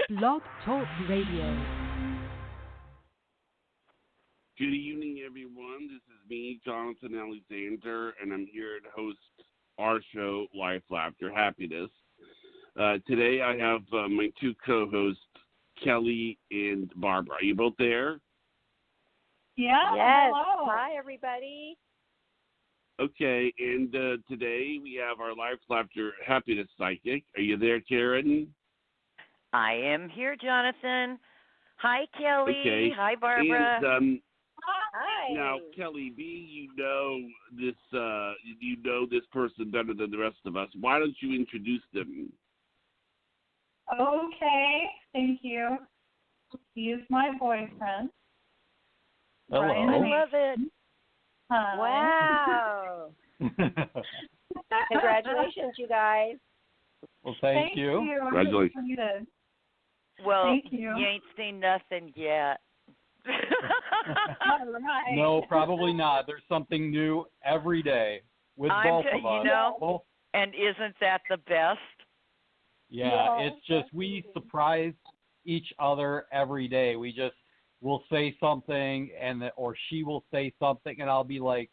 Blog Talk Radio. Good evening, everyone. This is me, Jonathan Alexander, and I'm here to host our show, Life, Laughter, Happiness. Today I have my two co-hosts, Kelly and Barbara. Are you both there? Yeah. Yes. Hello. Hi, everybody. Okay, and today we have our Life, Laughter, Happiness psychic. Are you there, Karen? I am here, Jonathan. Hi, Kelly. Okay. Hi, Barbara. And Hi. now, Kelly B, you know this person better than the rest of us. Why don't you introduce them? Okay. Thank you. He is my boyfriend. Hello. Brian I Mason. love it. Hi. Wow. Congratulations, you guys. Well, thank you. I'm Congratulations. excited. Well, Thank you. ain't seen nothing yet. All right. No, probably not. There's something new every day with both of us. You know, Both, and isn't that the best? yeah, it's just we surprise each other every day. We'll say something, or she will say something, and I'll be like,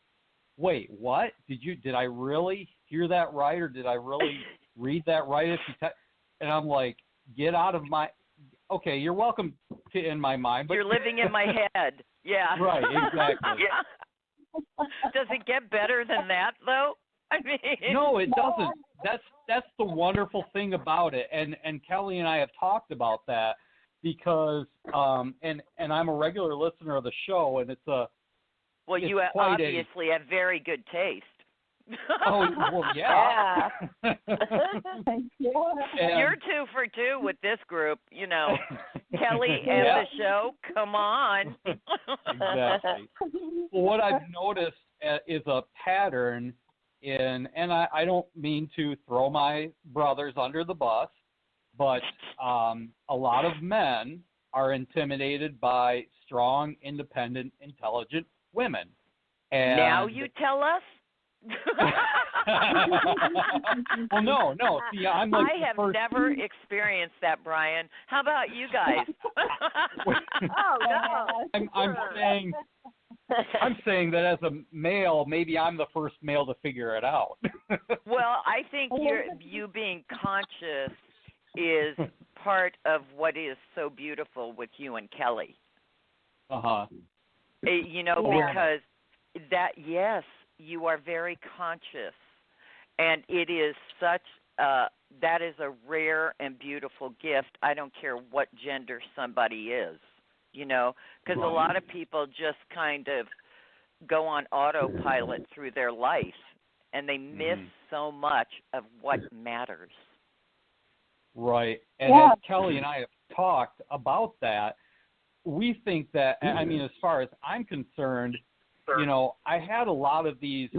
"Wait, what? Did I really hear that right, or did I really read that right?" And I'm like, "Get out of my." Okay, you're welcome to in my mind, but You're living in my head. Yeah. Right, exactly. Yeah. Does it get better than that, though? I mean, No, it doesn't. That's the wonderful thing about it, and Kelly and I have talked about that because and I'm a regular listener of the show, and well, you obviously have very good taste. Oh, well, yeah. Thank you. You're 2 for 2 with this group, you know. Kelly and the show, come on. Exactly. Well, what I've noticed is a pattern and I don't mean to throw my brothers under the bus, but a lot of men are intimidated by strong, independent, intelligent women. And now you tell us? Well, no. See, I'm like I have never experienced that, Brian. How about you guys? Oh, no. I'm saying that as a male, maybe I'm the first male to figure it out. Well, I think you being conscious is part of what is so beautiful with you and Kelly. Uh-huh. You know, because yes, you are very conscious, and it is such that is a rare and beautiful gift. I don't care what gender somebody is, you know, because a lot of people just kind of go on autopilot through their life, and they miss so much of what matters. Right. And as Kelly and I have talked about that, we think that, I mean, as far as I'm concerned, you know, I had a lot of these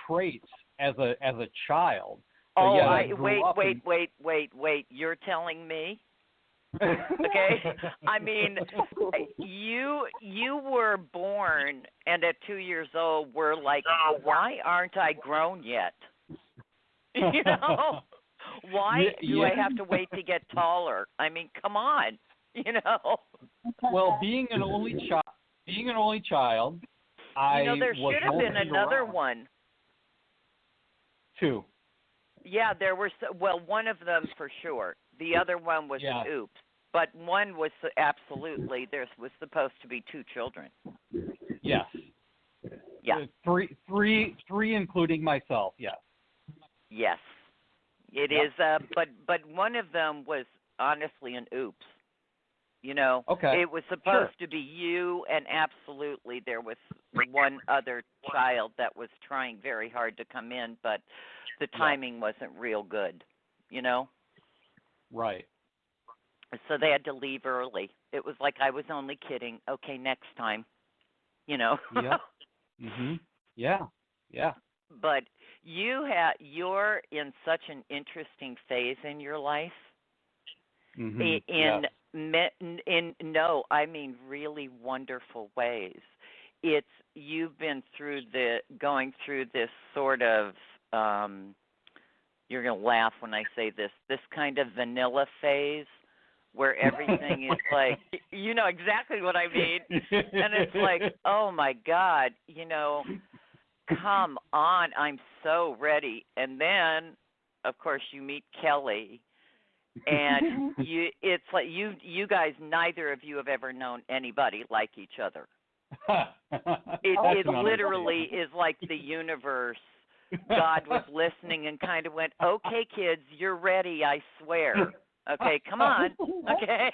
traits as a child. Oh, wait. You're telling me? Okay. I mean, you were born, and at 2 years old, were like, why aren't I grown yet? You know, why do I have to wait to get taller? I mean, come on, you know. Well, being an only child, you know, there should have been another one. 2. Yeah, there were. Well, one of them for sure. The other one was oops. But one was absolutely. There was supposed to be 2 children. Yes. Yeah. Three, including myself. Yes. Yes. It is. But one of them was honestly an oops. You know, it was supposed to be you, and absolutely there was one other child that was trying very hard to come in, but the timing wasn't real good, you know? Right. So they had to leave early. It was like, I was only kidding. Okay, next time, you know? Yep. Mhm. Yeah. Yeah. But you're in such an interesting phase in your life. Mm-hmm. I mean really wonderful ways. You've been going through this sort of you're going to laugh when I say this kind of vanilla phase where everything is like, you know exactly what I mean. And it's like, oh my God, you know, come on, I'm so ready. And then, of course, you meet Kelly, and it's like you guys, neither of you have ever known anybody like each other. It literally is like the universe. God was listening and kind of went, okay, kids, you're ready, I swear. Okay, come on. Okay.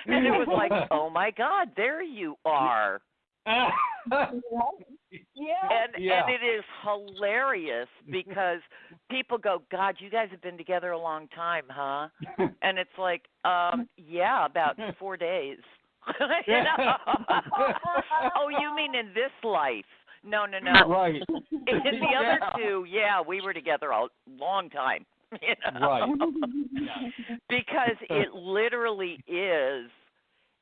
And it was like, oh, my God, there you are. Yeah. And it is hilarious because people go, God, you guys have been together a long time, huh? And it's like, yeah, about 4 days. You know? Oh, you mean in this life? No. Right. In the other two, yeah, we were together a long time. You know? Right. Because it literally is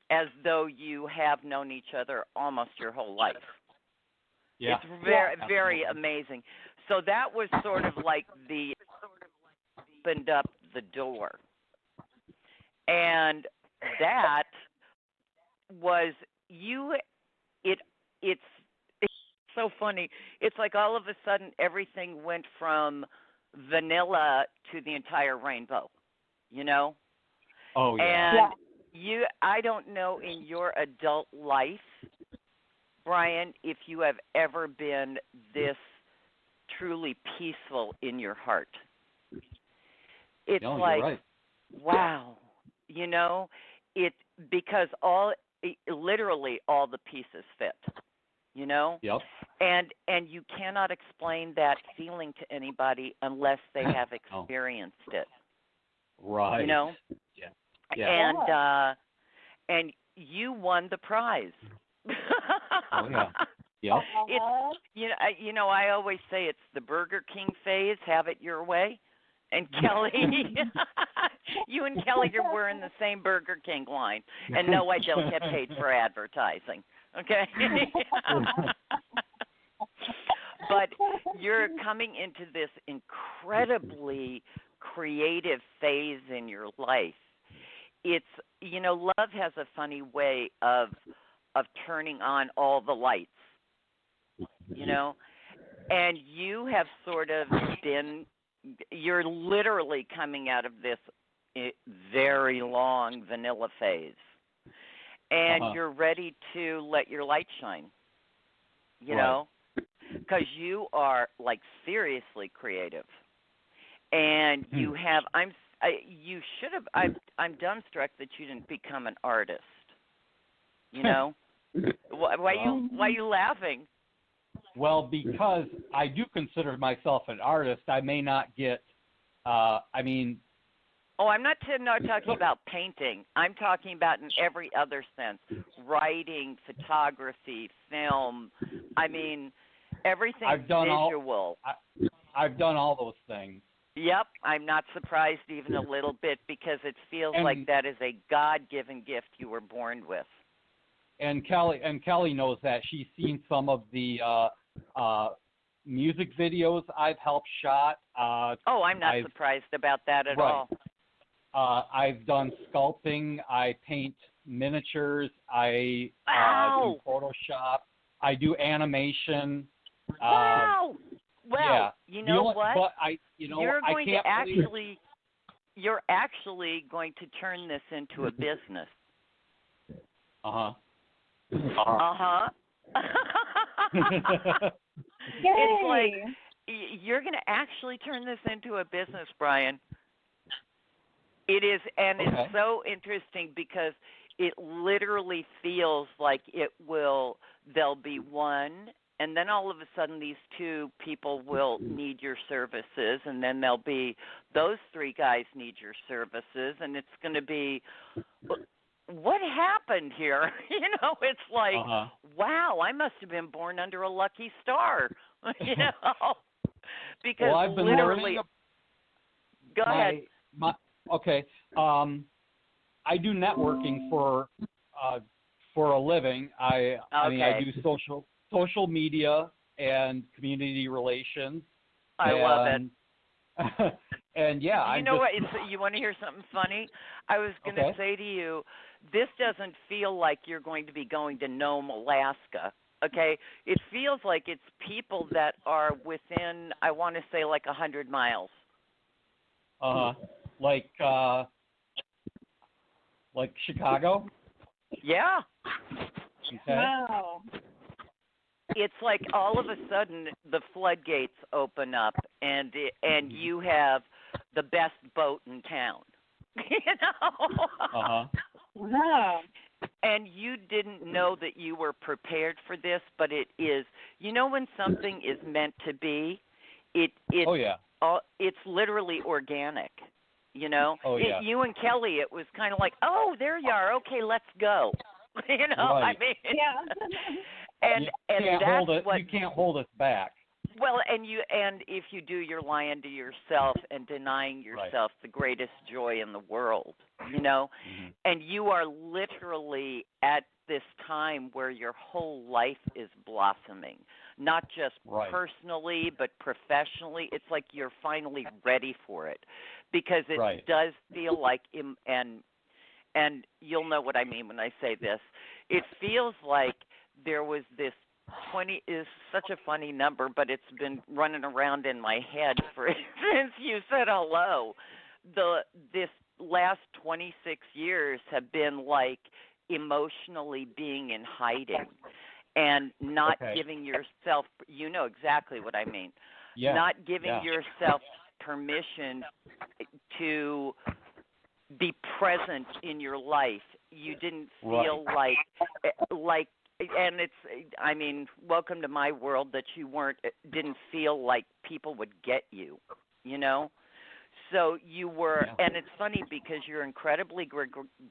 as though you have known each other almost your whole life. Yeah. It's very, very amazing. So that was sort of like the opened up the door. And that was it's so funny. It's like all of a sudden everything went from vanilla to the entire rainbow, you know? Oh, yeah. And I don't know in your adult life, Brian, if you have ever been this truly peaceful in your heart. It's like, right. wow, you know, because literally all the pieces fit, you know? Yep. And you cannot explain that feeling to anybody unless they have experienced it. Right. You know? Yeah. And you won the prize. Oh, yeah. Yep. It's you know I always say it's the Burger King phase, have it your way. And Kelly, you and Kelly are wearing the same Burger King line. And no, I don't get paid for advertising. Okay? But you're coming into this incredibly creative phase in your life. It's, you know, love has a funny way of turning on all the lights, you know, and you have sort of you're literally coming out of this very long vanilla phase, and you're ready to let your light shine, you know, because you are like seriously creative, and you have, I'm dumbstruck that you didn't become an artist, you know. Why you laughing? Well, because I do consider myself an artist, I may not get. I mean. Oh, I'm not talking about painting. I'm talking about in every other sense: writing, photography, film. I mean, everything visual. I've done all those things. Yep, I'm not surprised even a little bit because it feels like that is a God-given gift you were born with. And Kelly knows that. She's seen some of the music videos I've helped shot. I'm not surprised about that at all. I've done sculpting. I paint miniatures. I do Photoshop. I do animation. Wow. Well, you know what? But you're actually going to turn this into a business. It's like you're going to actually turn this into a business, Brian. It is, and it's so interesting because it literally feels like there'll be one, and then all of a sudden these two people will need your services, and then there'll be those three guys need your services, and it's going to be, what happened here? You know, it's like, wow, I must have been born under a lucky star, you know, because I've been literally, go ahead. I do networking for a living. I mean, I do social media and community relations. I love it. And yeah, you know what? You want to hear something funny? I was going to say to you, this doesn't feel like you're going to be going to Nome, Alaska. Okay, it feels like it's people that are within, I want to say, like 100 miles. Like Chicago. Yeah. Okay. Wow. It's like all of a sudden the floodgates open up, and you have the best boat in town. You know. Wow. And you didn't know that you were prepared for this, but it is. You know when something is meant to be, it's literally organic. You know. You and Kelly, it was kind of like, oh, there you are. Okay, let's go. You know. Right. I mean. Yeah. And that's what you can't hold us back. Well, and if you do, you're lying to yourself and denying yourself the greatest joy in the world, you know? Mm-hmm. And you are literally at this time where your whole life is blossoming, not just personally, but professionally. It's like you're finally ready for it, because it does feel like, and you'll know what I mean when I say this, it feels like there was this 20 is such a funny number, but it's been running around in my head since you said hello. This last 26 years have been like emotionally being in hiding and not giving yourself, you know exactly what I mean, not giving yourself permission to be present in your life. You didn't feel like and it's, I mean, welcome to my world that you didn't feel like people would get you, you know? So you were, and it's funny because you're incredibly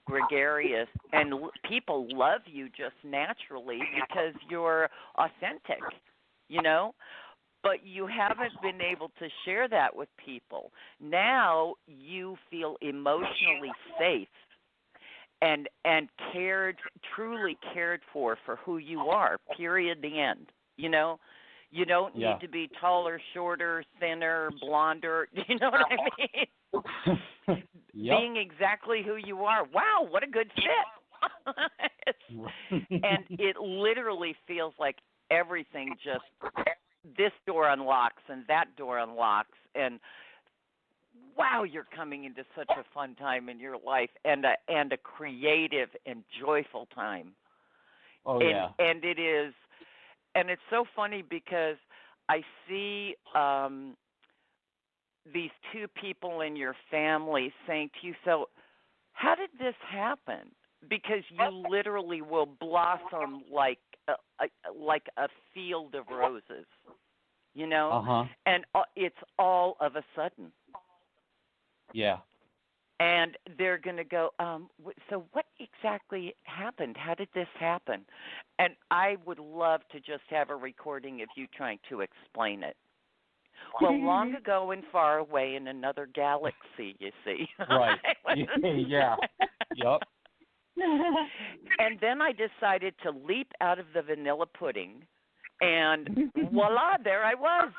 gregarious, and people love you just naturally because you're authentic, you know? But you haven't been able to share that with people. Now you feel emotionally safe and truly cared for who you are, period, the end. You know, you don't need to be taller, shorter, thinner, blonder. You know what I mean? Being exactly who you are. Wow, what a good fit. And it literally feels like everything just, this door unlocks and that door unlocks, and wow, you're coming into such a fun time in your life, and a creative and joyful time. And it is, and it's so funny because I see these two people in your family saying to you, so how did this happen? Because you literally will blossom like a field of roses, you know? And it's all of a sudden. Yeah. And they're going to go, so what exactly happened? How did this happen? And I would love to just have a recording of you trying to explain it. Well, long ago and far away in another galaxy, you see. Right. Yeah. Yep. And then I decided to leap out of the vanilla pudding, and voila, there I was.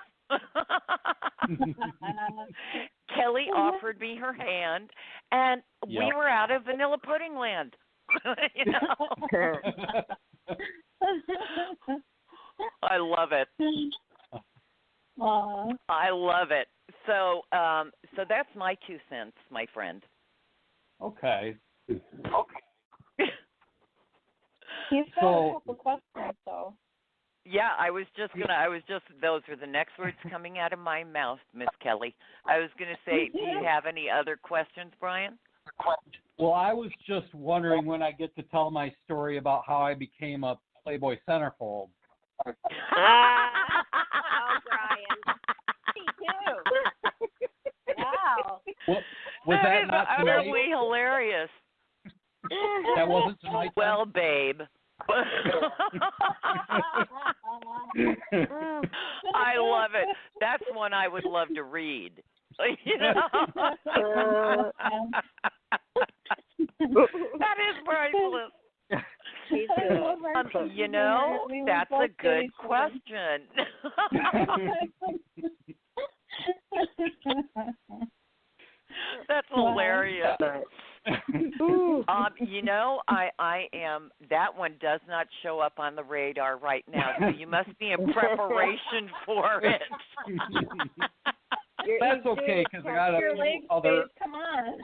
Kelly offered me her hand, and we were out of vanilla pudding land. You know? I love it. I love it. So that's my 2 cents, my friend. Okay. He's got a couple questions, though. Yeah, those were the next words coming out of my mouth, Miss Kelly. I was going to say, do you have any other questions, Brian? Well, I was just wondering when I get to tell my story about how I became a Playboy centerfold. Oh, Brian. Me too. Wow. Was that not tonight? Utterly hilarious. That wasn't tonight? Well, babe. I love it. That's one I would love to read. You know? That is priceless. You know, that's a good question. But You know, I am. That one does not show up on the radar right now, so you must be in preparation for it. That's okay because I got a few other. Come on.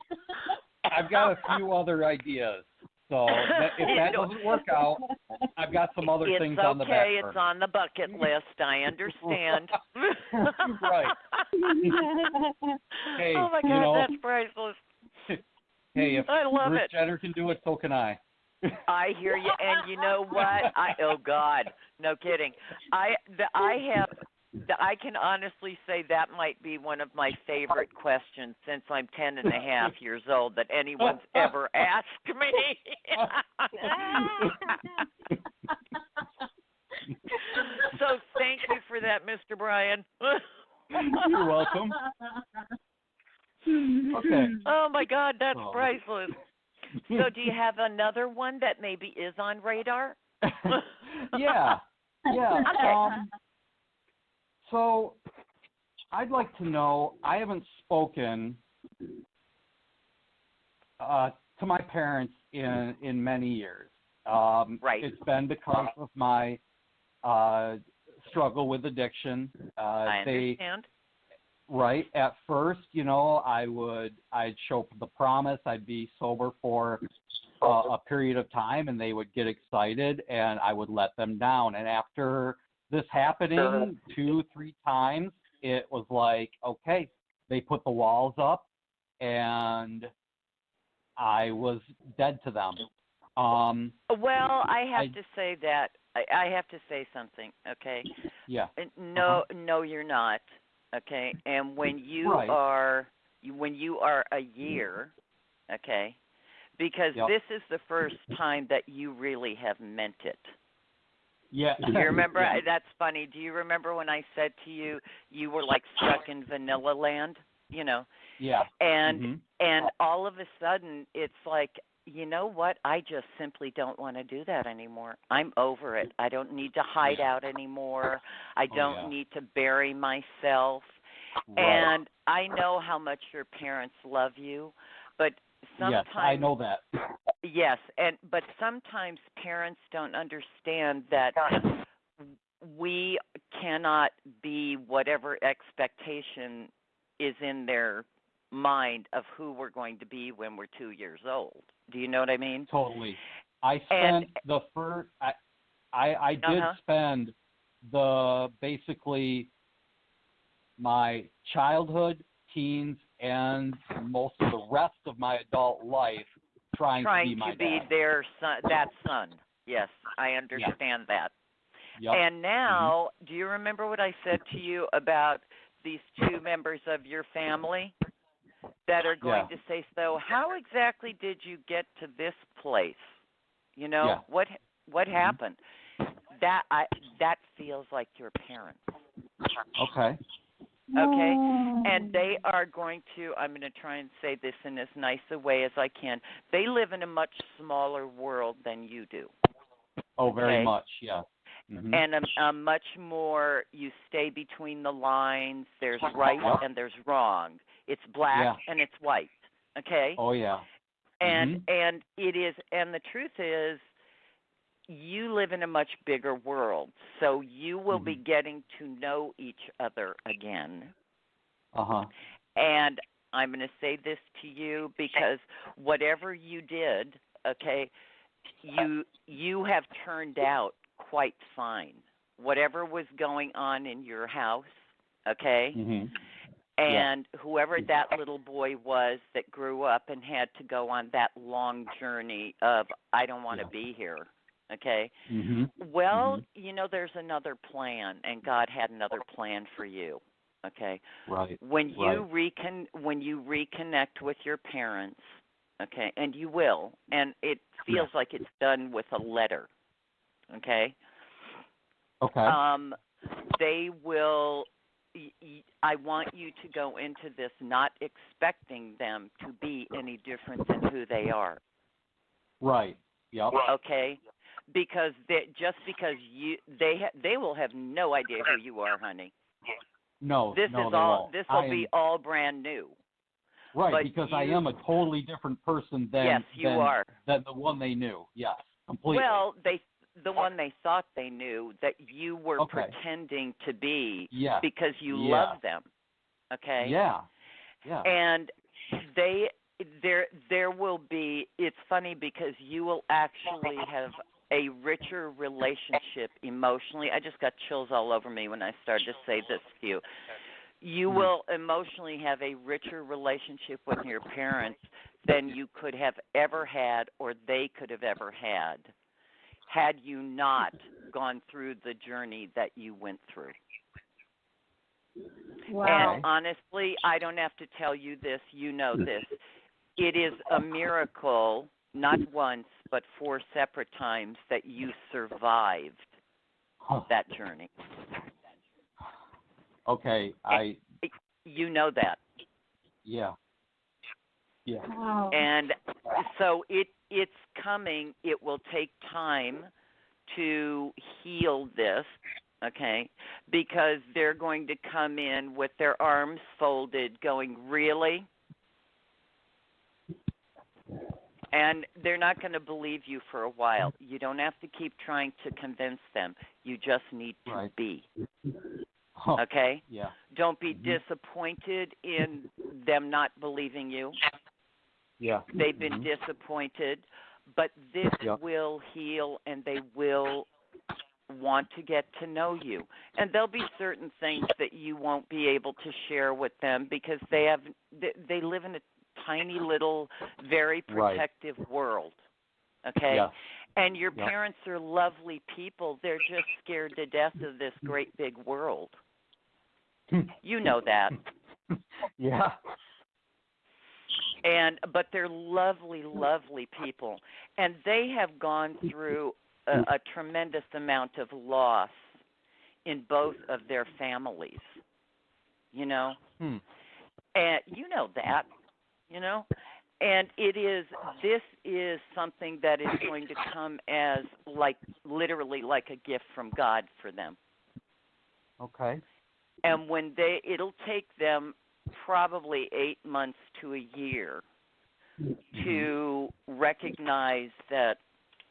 I've got a few other ideas. So if that doesn't work out, I've got some other things on the back burner. It's okay. It's on the bucket list. I understand. Right. Hey, oh my God, that's priceless. Hey, if I love Bruce it. Jenner can do it, so can I. I hear you, and you know what? Oh God, no kidding. I can honestly say that might be one of my favorite questions since I'm 10 and a half years old that anyone's ever asked me. So thank you for that, Mr. Brian. You're welcome. Okay. Oh my God, that's priceless. So do you have another one that maybe is on radar? Yeah. Okay. So I'd like to know, I haven't spoken to my parents in many years. Right. It's been because of my struggle with addiction. I understand. Right. At first, I'd show up at the promise. I'd be sober for a period of time, and they would get excited, and I would let them down. And after this happening 2-3 times, it was like, okay, they put the walls up, and I was dead to them. Well, I have to say that I have to say something. Okay. Yeah. No, you're not. Okay, and when you are a year, okay, because this is the first time that you really have meant it. Yeah. Do you remember? That's funny. Do you remember when I said to you, you were like stuck in vanilla land? Yeah. And all of a sudden, it's like, you know what? I just simply don't want to do that anymore. I'm over it. I don't need to hide out anymore. I don't need to bury myself. Right. And I know how much your parents love you, but sometimes yes, I know that. Yes, but sometimes parents don't understand that we cannot be whatever expectation is in their mind of who we're going to be when we're 2 years old. Do you know what I mean? Totally. I spent the first. I did spend the basically my childhood, teens, and most of the rest of my adult life trying to be my dad. their son, that son. Yes, I understand that. Yep. And now, do you remember what I said to you about these two members of your family that are going to say, so how exactly did you get to this place? What happened? That feels like your parents. Okay. Okay, and they are going to, I'm going to try and say this in as nice a way as I can. They live in a much smaller world than you do. Oh, very much, yeah. Mm-hmm. And a much more, you stay between the lines. There's right and there's wrong. It's black and it's white. Okay. Oh yeah. And it is, and the truth is, you live in a much bigger world, so you will be getting to know each other again. And I'm going to say this to you because whatever you did, okay, you have turned out quite fine. Whatever was going on in your house, okay, and whoever that little boy was that grew up and had to go on that long journey of, I don't want to be here. Okay. Well, there's another plan, and God had another plan for you. Okay. Right. When you reconnect with your parents, okay, and you will, and it feels like it's done with a letter. Okay. Okay. They will. I want you to go into this not expecting them to be any different than who they are. Right. Yep. Okay. Because they will have no idea who you are, honey. No, This no, is they all. won't. This will be all brand new. Right, But because I am a totally different person than yes, you are. than the one they knew. Yes, completely. Well, the one they thought they knew that you were Okay. pretending to be Yeah. because you Yeah. love them. Okay? Yeah. Yeah. And there will be, it's funny because you will actually have a richer relationship emotionally. I just got chills all over me when I started to say this to you. You will emotionally have a richer relationship with your parents than you could have ever had or they could have ever had you not gone through the journey that you went through. Wow. And honestly, I don't have to tell you this, you know this. It is a miracle, not once, but 4 separate times that you survived that journey. Okay, You know that. yeah. Wow. And so it's coming. It will take time to heal this, okay? Because they're going to come in with their arms folded going, really? And they're not going to believe you for a while. You don't have to keep trying to convince them. You just need to be. Okay? Yeah. Don't be disappointed in them not believing you. Yeah. They've been disappointed, but this will heal and they will want to get to know you. And there'll be certain things that you won't be able to share with them because they live in a tiny little, very protective world. Okay? Yeah. And your parents are lovely people. They're just scared to death of this great big world. You know that. Yeah. But they're lovely, lovely people. And they have gone through a tremendous amount of loss in both of their families. You know? And you know that. You know? And this is something that is going to come as literally like a gift from God for them. Okay. And it'll take them probably 8 months to a year to recognize that,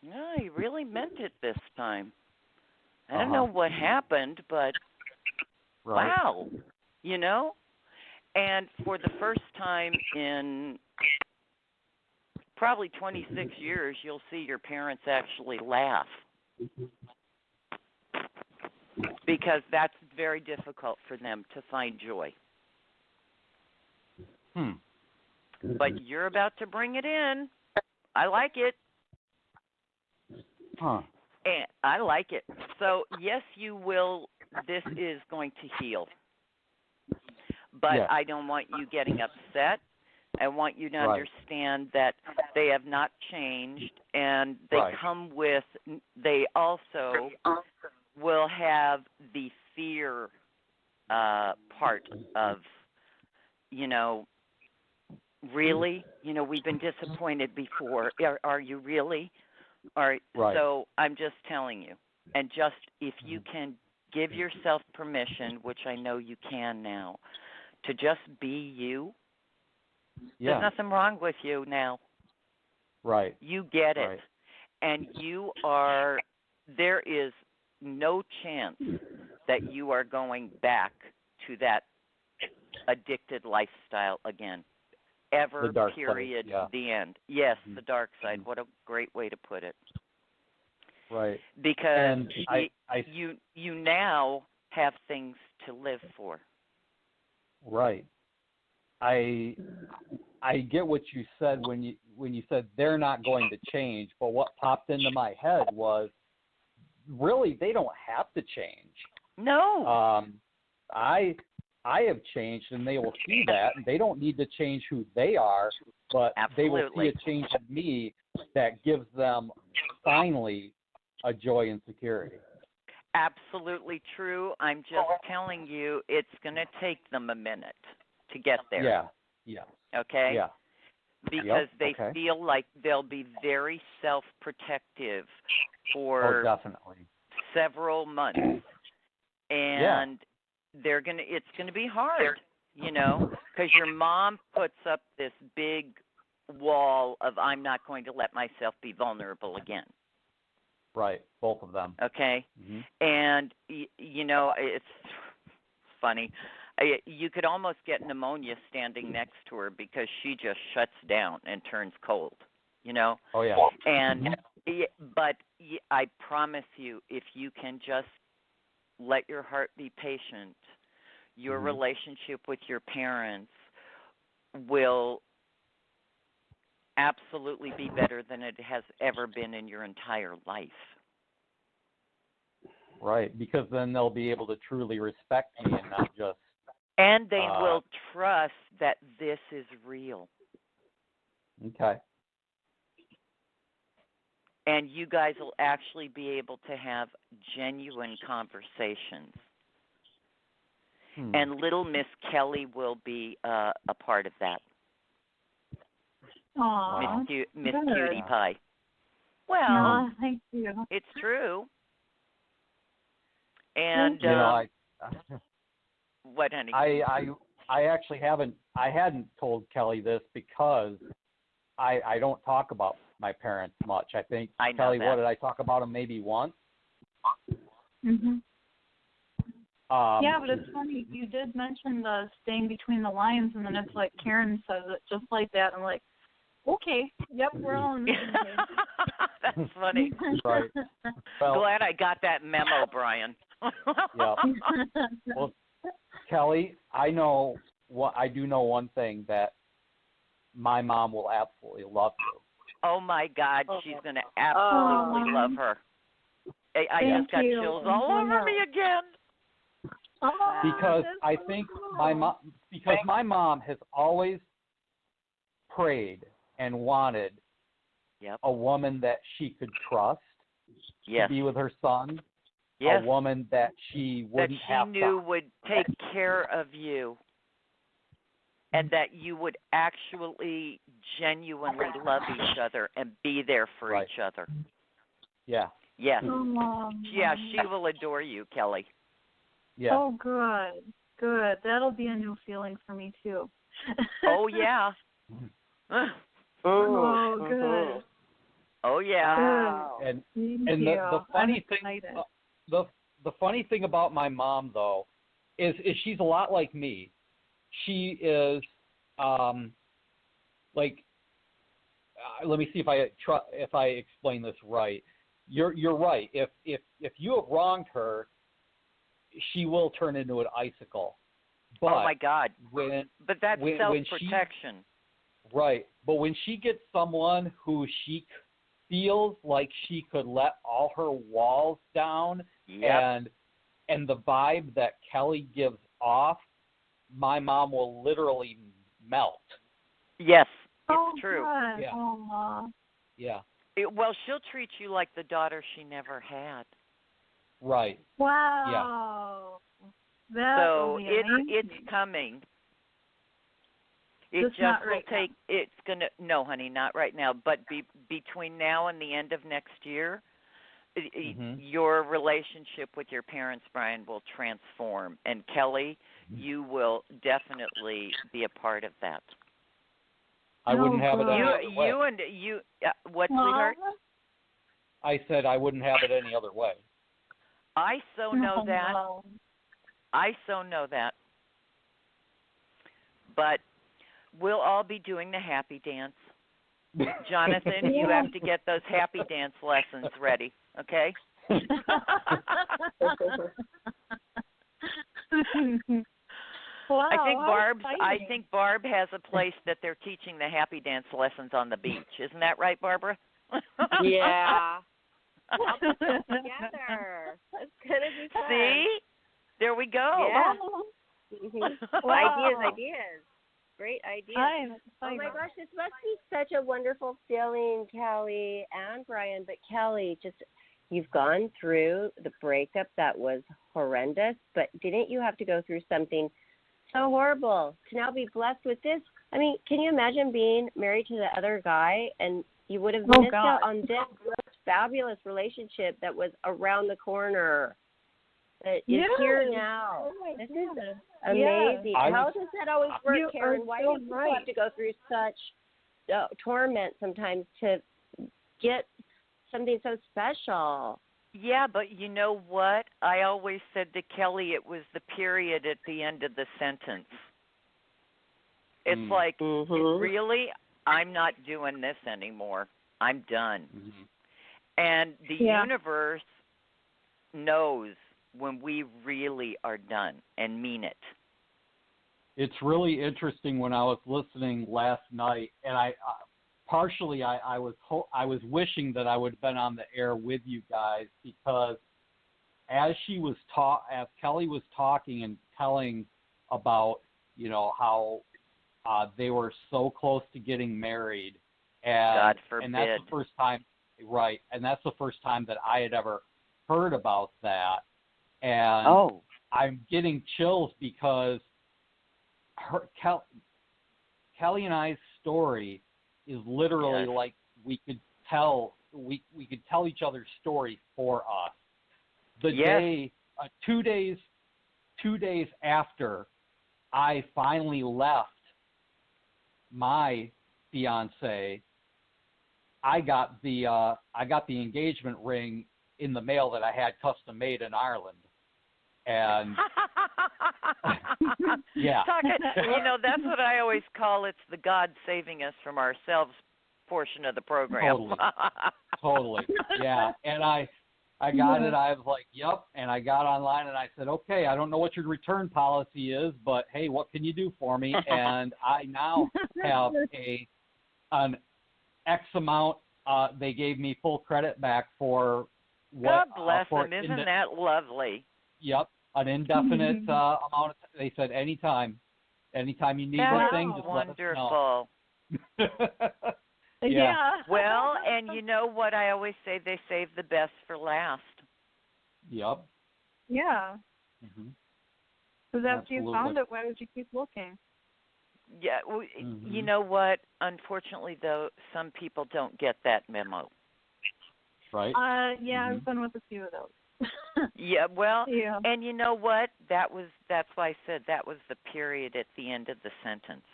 no, he really meant it this time. I don't know what happened, but wow, you know? And for the first time in probably 26 years, you'll see your parents actually laugh. Because that's very difficult for them to find joy. But you're about to bring it in. I like it. And I like it. So, yes, you will. This is going to heal. But I don't want you getting upset. I want you to understand that they have not changed, and they also will have the fear part of, really? We've been disappointed before. Are you really? So I'm just telling you. And just if you can give yourself permission, which I know you can now, to just be you. There's nothing wrong with you now. Right. You get it. And there is no chance that you are going back to that addicted lifestyle again. Ever, the dark period, side, the end. Yes, the dark side. What a great way to put it. Right. Because you now have things to live for. Right. I get what you said when you said they're not going to change, but what popped into my head was, really, they don't have to change. No. I have changed, and they will see that. They don't need to change who they are, but they will see a change in me that gives them finally a joy and security. Absolutely true. I'm just telling you, it's going to take them a minute to get there. Yeah. Okay? Yeah. Because they feel like they'll be very self-protective for definitely several months. And it's going to be hard. because your mom puts up this big wall of I'm not going to let myself be vulnerable again. Right, both of them. Okay, and it's funny. You could almost get pneumonia standing next to her because she just shuts down and turns cold. Oh yeah. And but I promise you, if you can just let your heart be patient, your relationship with your parents will absolutely be better than it has ever been in your entire life. Right, because then they'll be able to truly respect me and not just... And they will trust that this is real. Okay. And you guys will actually be able to have genuine conversations. And little Miss Kelly will be a part of that. Aw, Miss good. Cutie Pie. Well, Aw, thank you. it's true. And what, honey? I actually hadn't told Kelly this because I don't talk about my parents much. I think, Kelly, what did I talk about them maybe once? Yeah, but it's funny. You did mention the staying between the lines, and then it's like Karen says it just like that. I'm like, okay, yep, we're all in the same page. That's funny. Right. Well, glad I got that memo, Brian. Yeah. Well, Kelly, I do know one thing, that my mom will absolutely love you. Oh my God, she's going to absolutely love her. I just got chills all over me again. Because I think my mom has always prayed and wanted a woman that she could trust to be with her son. A woman that she wouldn't have to... That she knew would take care of you. And that you would actually genuinely love each other and be there for each other. Yeah. Yes. Yeah, she will adore you, Kelly. Yeah. Oh, good. Good. That'll be a new feeling for me, too. Oh, yeah. Oh, good. Oh, yeah. And the funny thing... The funny thing about my mom, though, is she's a lot like me. She is let me see if I explain this right. You're right. If you have wronged her, she will turn into an icicle. But oh my God! But that's self-protection. Right. But when she gets someone who she feels like she could let all her walls down, and the vibe that Kelly gives off, my mom will literally melt. Yes, it's true. God. Yeah. Aww. Yeah. Well, she'll treat you like the daughter she never had. Right. Wow. Yeah. So it's coming. It just will take. It's gonna. No, honey, not right now. But between now and the end of next year, your relationship with your parents, Brian, will transform. And Kelly, you will definitely be a part of that. I wouldn't have it any other way. What, sweetheart? I said I wouldn't have it any other way. I so know that. I so know that. But we'll all be doing the happy dance. Jonathan, you have to get those happy dance lessons ready, okay? Wow, I think Barb has a place that they're teaching the happy dance lessons on the beach. Isn't that right, Barbara? Yeah. I'll put them together. It's gonna be fun. See? There we go. Yeah. Wow. Ideas. Great ideas. Oh my gosh, this must be such a wonderful feeling, Kelly and Brian. But Kelly, you've gone through the breakup that was horrendous, but didn't you have to go through something so horrible to now be blessed with this? I mean, can you imagine being married to the other guy and you would have missed out on this most fabulous relationship that was around the corner? is here now. Oh my This God. is amazing. Yeah. How does that always work, You Karen? are Why so do people right. have to go through such torment sometimes to get something so special? Yeah, but you know what? I always said to Kelly it was the period at the end of the sentence. It's like, Mhm. really, I'm not doing this anymore. I'm done. Mm-hmm. And the Yeah. universe knows when we really are done and mean it. It's really interesting when I was listening last night, and I was wishing that I would have been on the air with you guys, because as Kelly was talking and telling about, how they were so close to getting married, and God forbid. and that's the first time, right? And that's the first time that I had ever heard about that, and I'm getting chills because Kelly and I's story is literally like we could tell each other's story for us. The day, 2 days after I finally left my fiance, I got the engagement ring in the mail that I had custom made in Ireland, and yeah, that's what I always call it's the God saving us from ourselves portion of the program. Totally, yeah. And I got it. I was like, yep. And I got online and I said, okay, I don't know what your return policy is, but hey, what can you do for me? And I now have an X amount. They gave me full credit back for what? God bless them. Isn't that lovely? Yep, an indefinite amount. They said anytime you need anything, just wonderful. Let us know. Yeah. Well, and you know what I always say? They save the best for last. Yep. Yeah. Mm-hmm. Because after you found it, why would you keep looking? Yeah. You know what? Unfortunately, though, some people don't get that memo. Right. I've been with a few of those. Yeah. Well. Yeah. And you know what? That's why I said that was the period at the end of the sentence.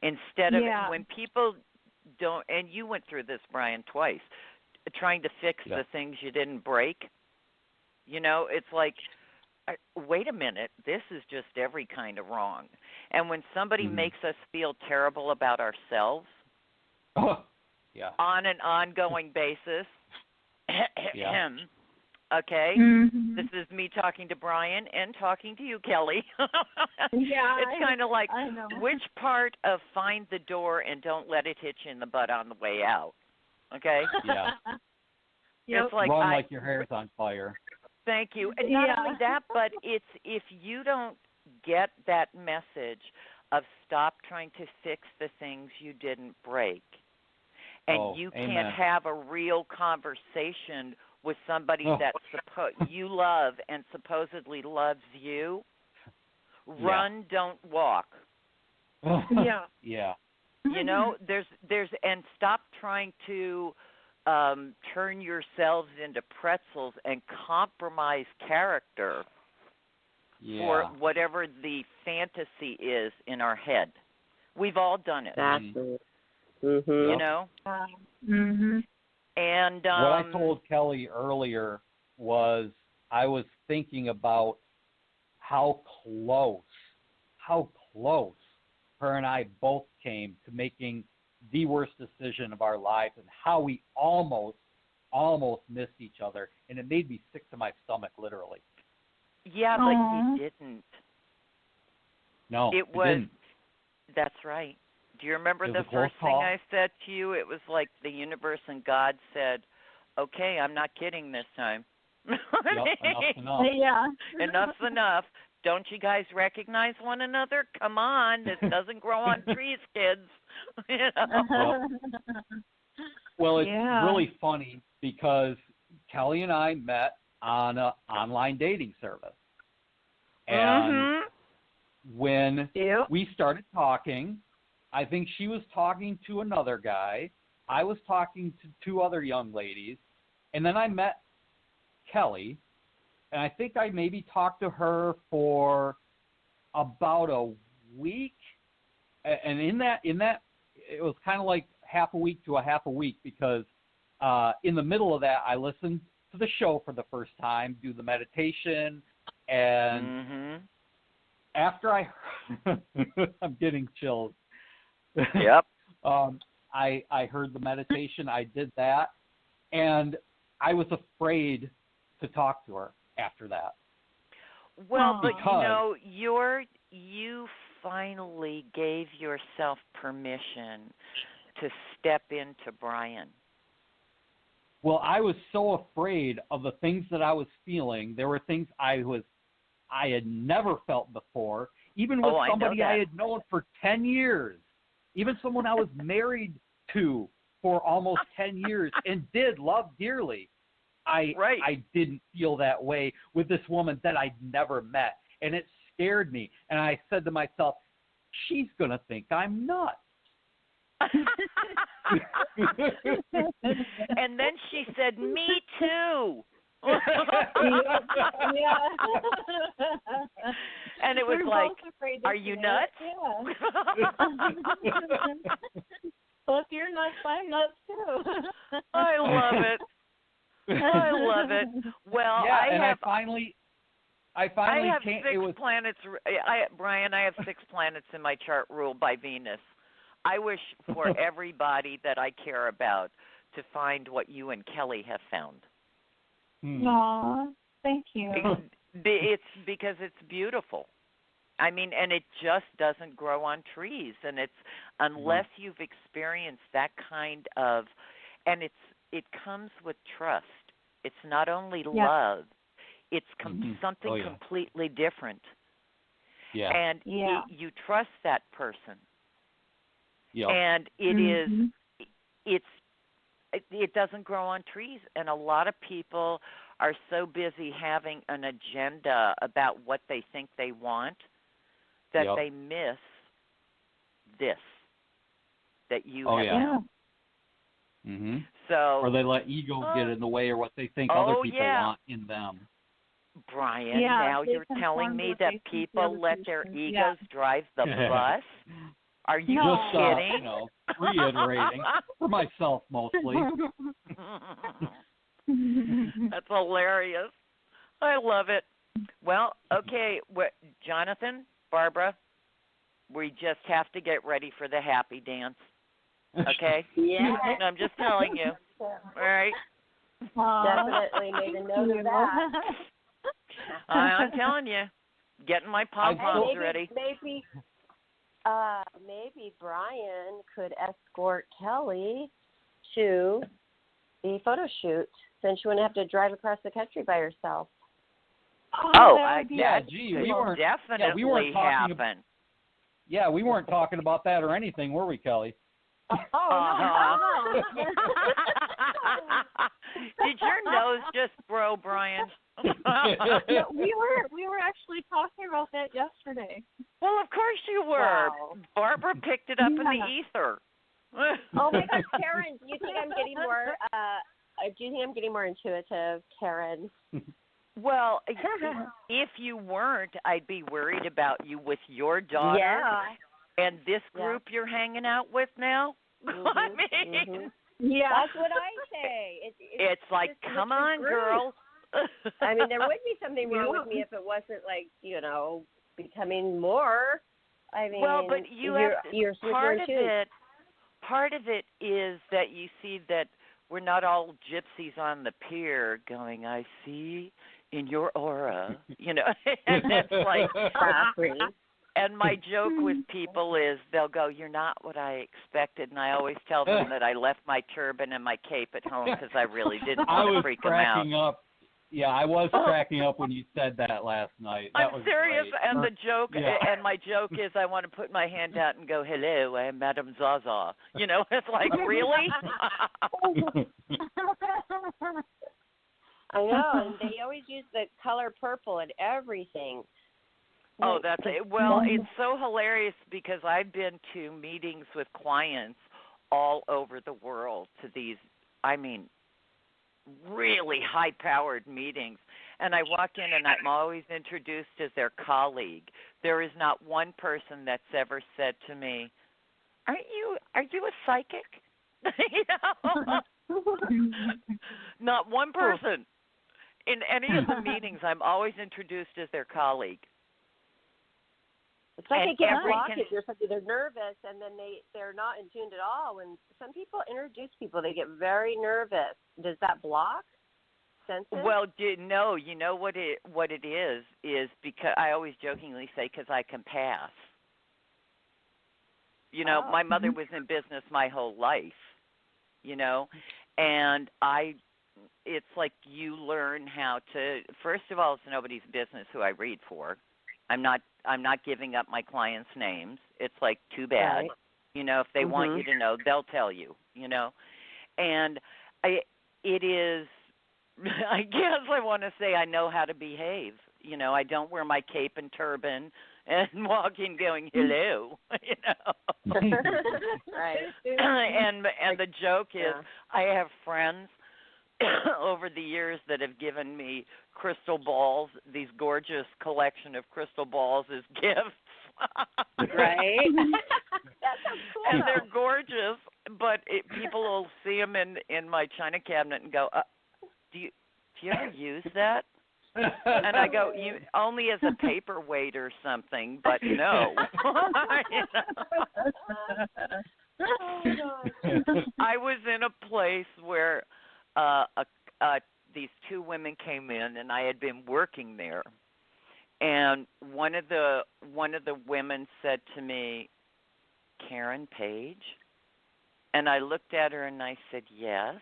Instead of when people don't, and you went through this, Brian, twice, trying to fix the things you didn't break. It's like, wait a minute, this is just every kind of wrong. And when somebody makes us feel terrible about ourselves on an ongoing basis, okay, this is me talking to Brian and talking to you, Kelly. It's kind of like, which part of find the door and don't let it hit you in the butt on the way out, okay? Yeah. It's like run like your hair's on fire. Thank you. And not only that, but it's if you don't get that message of stop trying to fix the things you didn't break, and you can't have a real conversation with somebody that you love and supposedly loves you, run, don't walk. Yeah. There's and stop trying to turn yourselves into pretzels and compromise character for whatever the fantasy is in our head. We've all done it. Exactly. And what I told Kelly earlier was I was thinking about how close her and I both came to making the worst decision of our lives, and how we almost missed each other, and it made me sick to my stomach, literally. Yeah, but you didn't. No, it was. Didn't. That's right. Do you remember the first thing I said to you? It was like the universe and God said, "Okay, I'm not kidding this time." Enough's enough. Yeah. Enough's enough. Don't you guys recognize one another? Come on, this doesn't grow on trees, kids. Well, it's really funny because Kelly and I met on an online dating service. And when we started talking, I think she was talking to another guy. I was talking to two other young ladies. And then I met Kelly. and I think I maybe talked to her for about a week, and in that it was kind of like half a week to a half a week, because in the middle of that I listened to the show for the first time, do the meditation, and after I'm getting chills. Yep. I heard the meditation, I did that, and I was afraid to talk to her after that. Well, but because, you finally gave yourself permission to step into Brian. Well, I was so afraid of the things that I was feeling. There were things I had never felt before, even with somebody I had known for 10 years, even someone I was married to for almost 10 years and did love dearly. I didn't feel that way with this woman that I'd never met, and it scared me. And I said to myself, she's going to think I'm nuts. And then she said, me too. And it was like, are you nuts? Well, if you're nuts, I'm nuts too. I love it. I love it. Well, I finally I have came. Six planets. Brian, I have 6 planets in my chart ruled by Venus. I wish for everybody that I care about to find what you and Kelly have found. Aw, thank you. It's because it's beautiful. I mean, and it just doesn't grow on trees, and it's unless you've experienced that kind of, and it comes with trust. It's not only love; it's something completely different. Yeah, and you trust that person. Yeah, and it doesn't grow on trees, and a lot of people are so busy having an agenda about what they think they want that they miss this that you have found. Mm-hmm. So, or they let ego get in the way, or what they think other people want in them. Brian, now you're telling me that people let their egos drive the bus? Are you kidding? Reiterating for myself mostly. That's hilarious. I love it. Well, okay, Jonathan, Barbara, we just have to get ready for the happy dance. Okay? Yeah. I'm just telling you. All right? Definitely made a note of that. I'm telling you. Getting my pom-poms ready. Maybe Brian could escort Kelly to the photo shoot, since you wouldn't have to drive across the country by herself. We weren't definitely happen. We weren't talking about that or anything, were we, Kelly? No. Did your nose just grow, Brian? No, we were actually talking about that yesterday. Well, of course you were. Wow. Barbara picked it up in the ether. Oh my gosh, Karen, do you think I'm getting more? Do you think I'm getting more intuitive, Karen? Well, if you weren't, I'd be worried about you with your daughter. Yeah. And this group you're hanging out with now. I mean, that's what I say. It's like, come on, girl. I mean, there would be something wrong with me if it wasn't like, becoming more. I mean, well, but you're part of it is that you see that we're not all gypsies on the pier going, I see in your aura, and that's like, and my joke with people is they'll go, you're not what I expected, and I always tell them that I left my turban and my cape at home because I really didn't want to freak them out. Yeah, I was cracking up when you said that last night. I'm serious, great. And the joke, and my joke is, I want to put my hand out and go, "Hello, I am Madame Zaza." It's like, really? I know, and they always use the color purple and everything. Oh, that's it. Well, it's so hilarious because I've been to meetings with clients all over the world to these, really high-powered meetings, and I walk in, and I'm always introduced as their colleague. There is not one person that's ever said to me, "Are you a psychic?" You know? Not one person. In any of the meetings, I'm always introduced as their colleague. It's like And they get every blockage or something. They're nervous, and then they're not in tune at all. When some people introduce people, they get very nervous. Does that block senses? Well, no. You know what it is because I always jokingly say because I can pass. You know, my mother was in business my whole life. You know, and it's like you learn how to. First of all, it's nobody's business who I read for. I'm not giving up my clients' names. It's like too bad. Right. You know, if they want you to know, they'll tell you, you know. And it is I guess I want to say I know how to behave. You know, I don't wear my cape and turban and walk in going hello, you know. Right. And the joke is I have friends over the years that have given me crystal balls, these gorgeous collection of crystal balls as gifts. Right. That's so cool. And they're gorgeous, but people will see them in my china cabinet and go, do you ever use that? And I go, you only as a paperweight or something, but no. I was in a place where these two women came in, and I had been working there, and one of the women said to me, "Karen Page?" And I looked at her and I said, "Yes."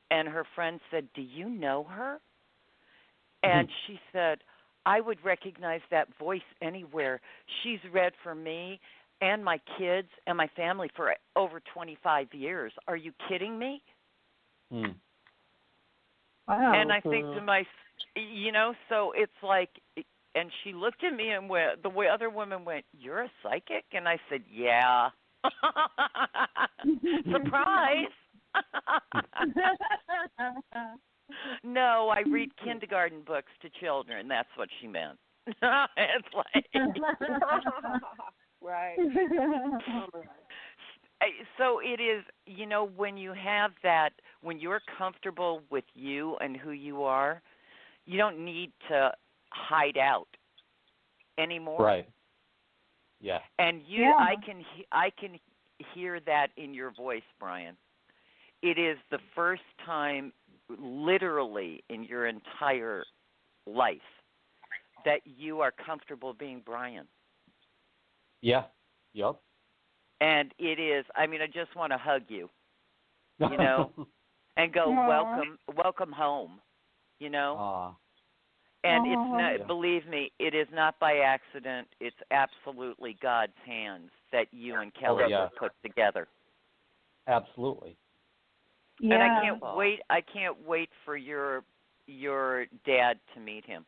And her friend said, "Do you know her?" And she said, "I would recognize that voice anywhere. She's read for me and my kids and my family for over 25 years. Are you kidding me?" Mm. Wow. And I think to my, you know, so it's like, and she looked at me and went, the way other women went, "You're a psychic?" And I said, "Yeah." Surprise. No, I read kindergarten books to children. That's what she meant. It's like Right. So it is, you know, when you have that, when you're comfortable with you and who you are, you don't need to hide out anymore. Right. Yeah. And I can hear that in your voice, Brian. It is the first time literally in your entire life that you are comfortable being Brian. Yeah. Yep. And it is, I mean, I just want to hug you, you know, and go, welcome home, you know. And it's not, believe me, it is not by accident. It's absolutely God's hands that you and Kelly were put together. Absolutely. Yeah. And I can't wait for your dad to meet him.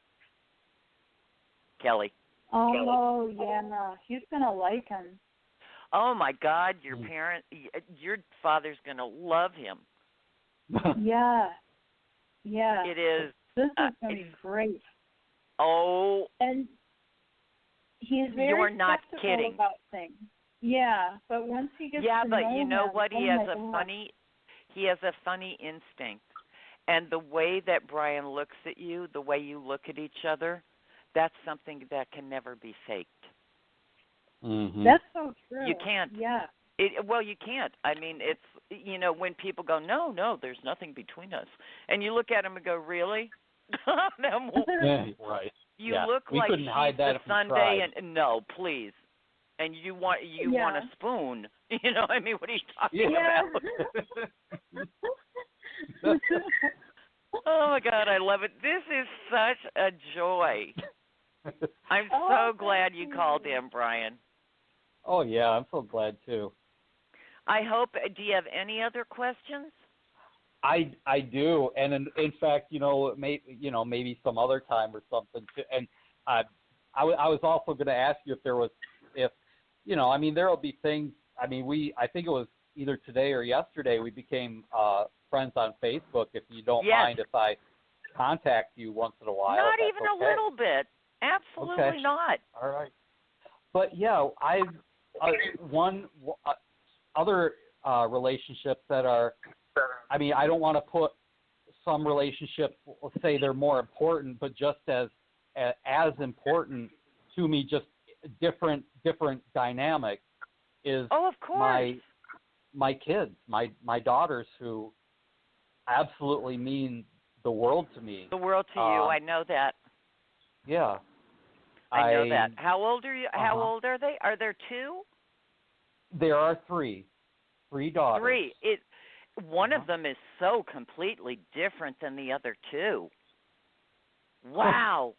Kelly. Oh, yeah. He's going to like him. Oh my God, your father's going to love him. Yeah. Yeah. It is. This is going to be great. Oh. And he's very You're not skeptical kidding. about things. Yeah, but once he gets to know you know him, what? He has a funny instinct. And the way that Brian looks at you, the way you look at each other, that's something that can never be faked. Mm-hmm. That's so true. You can't. Yeah. Well, you can't. I mean, it's, you know, when people go, no, there's nothing between us. And you look at them and go, really? Yeah, right. You look like couldn't hide that the if we Sunday tried. and no, please. And you want a spoon. You know, I mean, what are you talking about? Oh my God, I love it. This is such a joy. I'm so glad you called in, Brian. Oh yeah, I'm so glad too. I hope. Do you have any other questions? I do, and in fact, you know, maybe some other time or something. And I was also going to ask you if you know, I mean, there will be things. I mean, I think it was either today or yesterday we became friends on Facebook. If you don't mind, if I contact you once in a while. Not that's even okay. a little bit. Absolutely Okay. not. All right. But yeah, I've other relationships that are. I mean, I don't want to put some relationships, let's say they're more important, but just as important to me, just different dynamic is Oh, of course. my kids, my daughters, who absolutely mean the world to me. The world to you. I know that. Yeah. I know that. How old are you? How Uh-huh. old are they? Are there two? There are three daughters. Three. One of them is so completely different than the other two. Wow.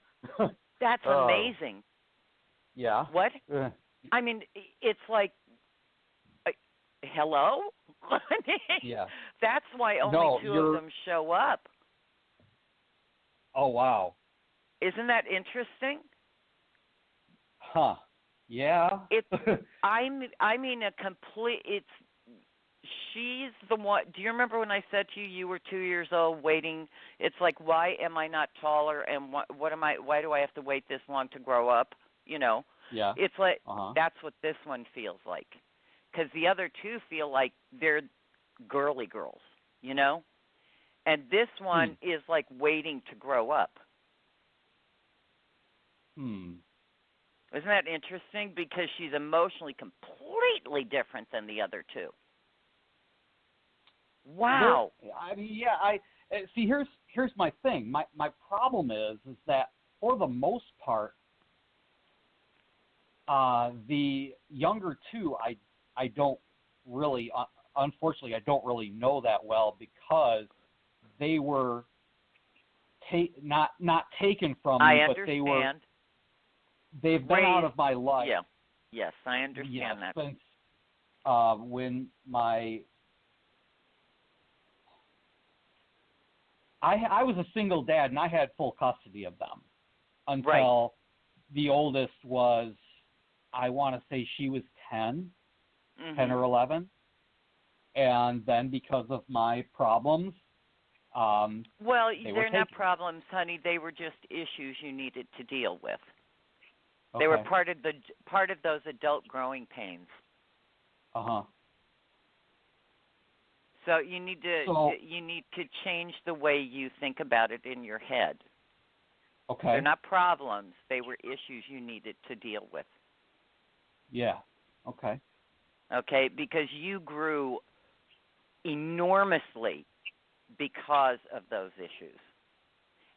That's Oh. amazing. Yeah. What? I mean, it's like, hello? Yeah. That's why only two of them show up. Oh, wow. Isn't that interesting? Huh. Yeah. It's I mean she's the one. Do you remember when I said to you you were 2 years old waiting? It's like, why am I not taller, and why do I have to wait this long to grow up? You know? Yeah. It's like that's what this one feels like. Cuz the other two feel like they're girly girls, you know? And this one is like waiting to grow up. Isn't that interesting? Because she's emotionally completely different than the other two. Wow. I mean, yeah. I see. Here's my thing. My problem is that for the most part, the younger two, I don't really, unfortunately, I don't really know that well, because they were not taken from me, I but understand. They've been out of my life. Yeah. Yes, I understand that. Since when I was a single dad, and I had full custody of them until the oldest was, I want to say she was 10 or 11. And then because of my problems, well, they're not problems, honey. They were just issues you needed to deal with. Okay. They were part of those adult growing pains. So you need to change the way you think about it in your head. Okay. They're not problems. They were issues you needed to deal with. Yeah. Okay. Okay, because you grew enormously because of those issues.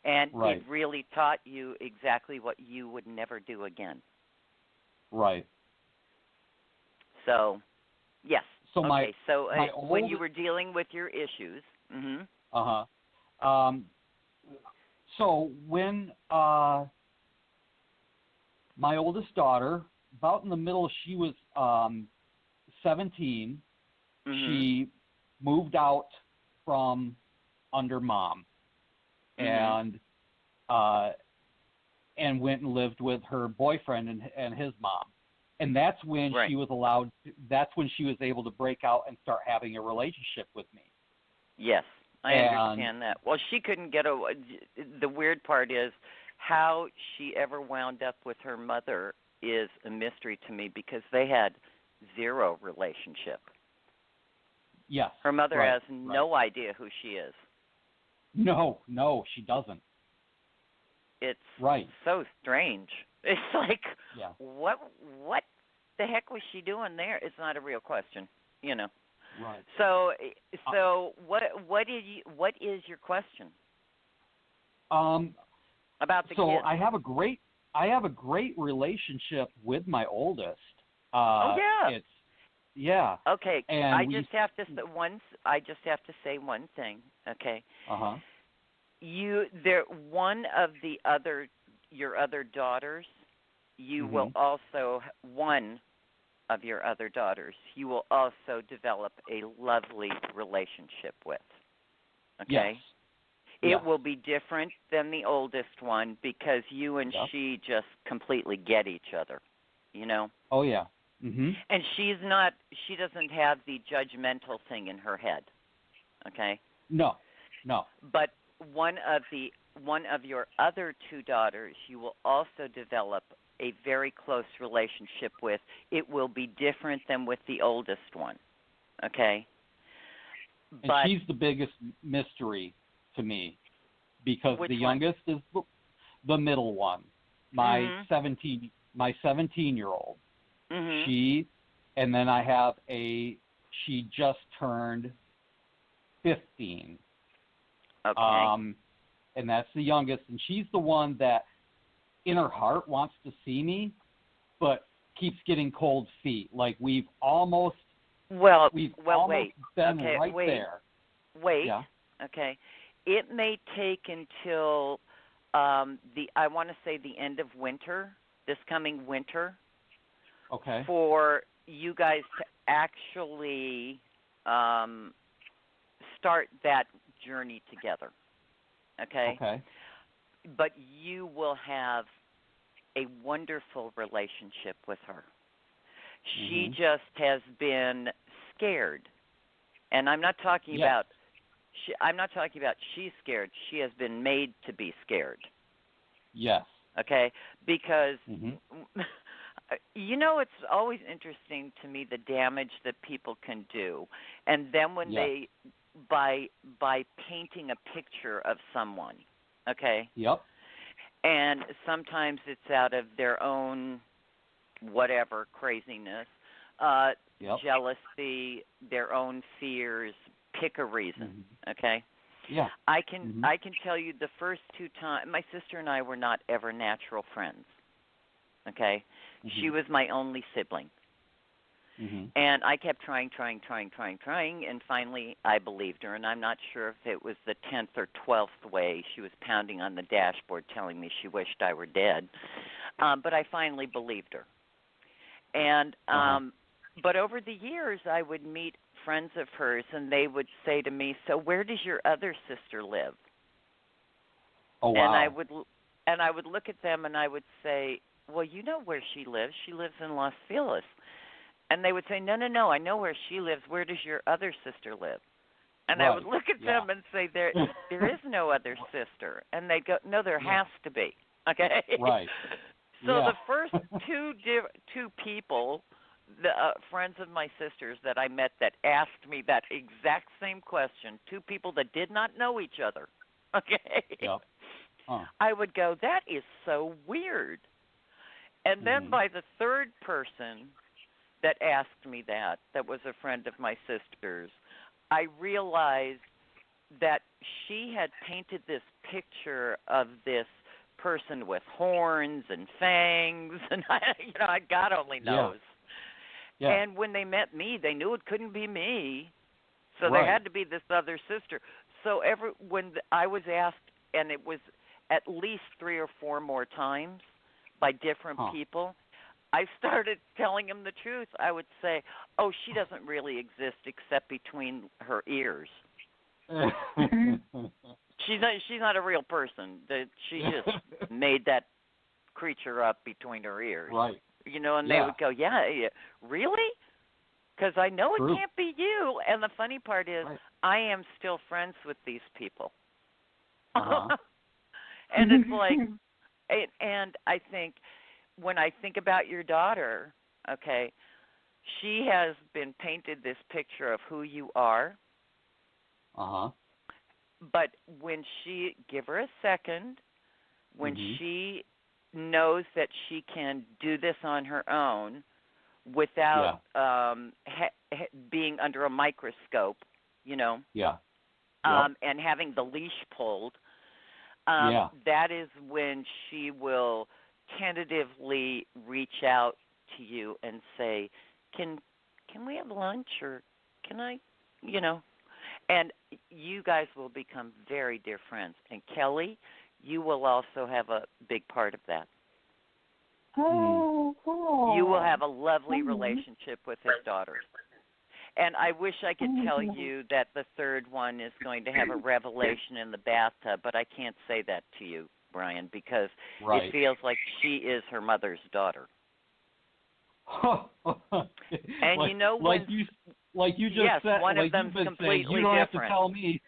And it really taught you exactly what you would never do again. Right. So, yes. So okay. When old... you were dealing with your issues. So when my oldest daughter, about in the middle, she was 17. She moved out from under mom, and went and lived with her boyfriend and his mom. And that's when she was allowed. That's when she was able to break out and start having a relationship with me. Yes, I understand that. Well, she couldn't get a. The weird part is how she ever wound up with her mother is a mystery to me, because they had zero relationship. Yes. Her mother has no idea who she is. No, she doesn't. It's so strange. It's like, what the heck was she doing there? It's not a real question, you know. Right. So what is your question? About the kids. So I have a great relationship with my oldest. Okay. And I just have to say one thing. Okay. One of your other daughters, you will also develop a lovely relationship with. Okay. Yes. It will be different than the oldest one, because you and she just completely get each other, you know? Oh, yeah. Mm-hmm. And she doesn't have the judgmental thing in her head, okay? No. But one of one of your other two daughters, you will also develop a very close relationship with. It will be different than with the oldest one, okay? And she's the biggest mystery to me because the youngest is the middle one, my 17-year-old. And then I have she just turned 15. Okay. And that's the youngest, and she's the one that in her heart wants to see me, but keeps getting cold feet. Like we've almost been right there. Wait. Yeah. Okay. It may take until I want to say the end of winter, this coming winter. Okay. For you guys to actually start that journey together. Okay? Okay. But you will have a wonderful relationship with her. She just has been scared. And I'm not talking about she's scared. She has been made to be scared. Yes. Okay? Because it's always interesting to me the damage that people can do. And then when they by painting a picture of someone, okay? Yep. And sometimes it's out of their own whatever craziness, jealousy, their own fears, pick a reason, okay? Yeah. I can tell you the first two times my sister and I were not ever natural friends. Okay? She was my only sibling. And I kept trying, and finally I believed her. And I'm not sure if it was the 10th or 12th way she was pounding on the dashboard telling me she wished I were dead. But I finally believed her. And but over the years I would meet friends of hers, and they would say to me, "So where does your other sister live?" Oh, wow. And I would look at them and I would say, "Well, you know where she lives. She lives in Los Feliz." And they would say, no, I know where she lives. Where does your other sister live? And I would look at them and say, there is no other sister. And they'd go, no, there has to be. Okay? Right. So the first two people, the friends of my sisters that I met that asked me that exact same question, two people that did not know each other, okay? Yep. I would go, that is so weird. And then by the third person that asked me that was a friend of my sister's, I realized that she had painted this picture of this person with horns and fangs, and God only knows. Yeah. And when they met me, they knew it couldn't be me, so there had to be this other sister. So when I was asked, and it was at least 3 or 4 more times by different people, I started telling him the truth. I would say, "Oh, she doesn't really exist except between her ears. She's not a real person. She just made that creature up between her ears." Right. And they would go, "Yeah, really? Because I know it can't be you." And the funny part is, I am still friends with these people. And it's like, and I think, when I think about your daughter, okay, she has been painted this picture of who you are. But when give her a second, when she knows that she can do this on her own without being under a microscope, and having the leash pulled, that is when she will tentatively reach out to you and say, can we have lunch, or can I, and you guys will become very dear friends. And Kelly, you will also have a big part of that. Oh, cool. You will have a lovely relationship with his daughter. And I wish I could tell you that the third one is going to have a revelation in the bathtub, but I can't say that to you, Brian, because it feels like she is her mother's daughter. And like you just said, one like of them's you've been completely saying, you don't different. have to tell me.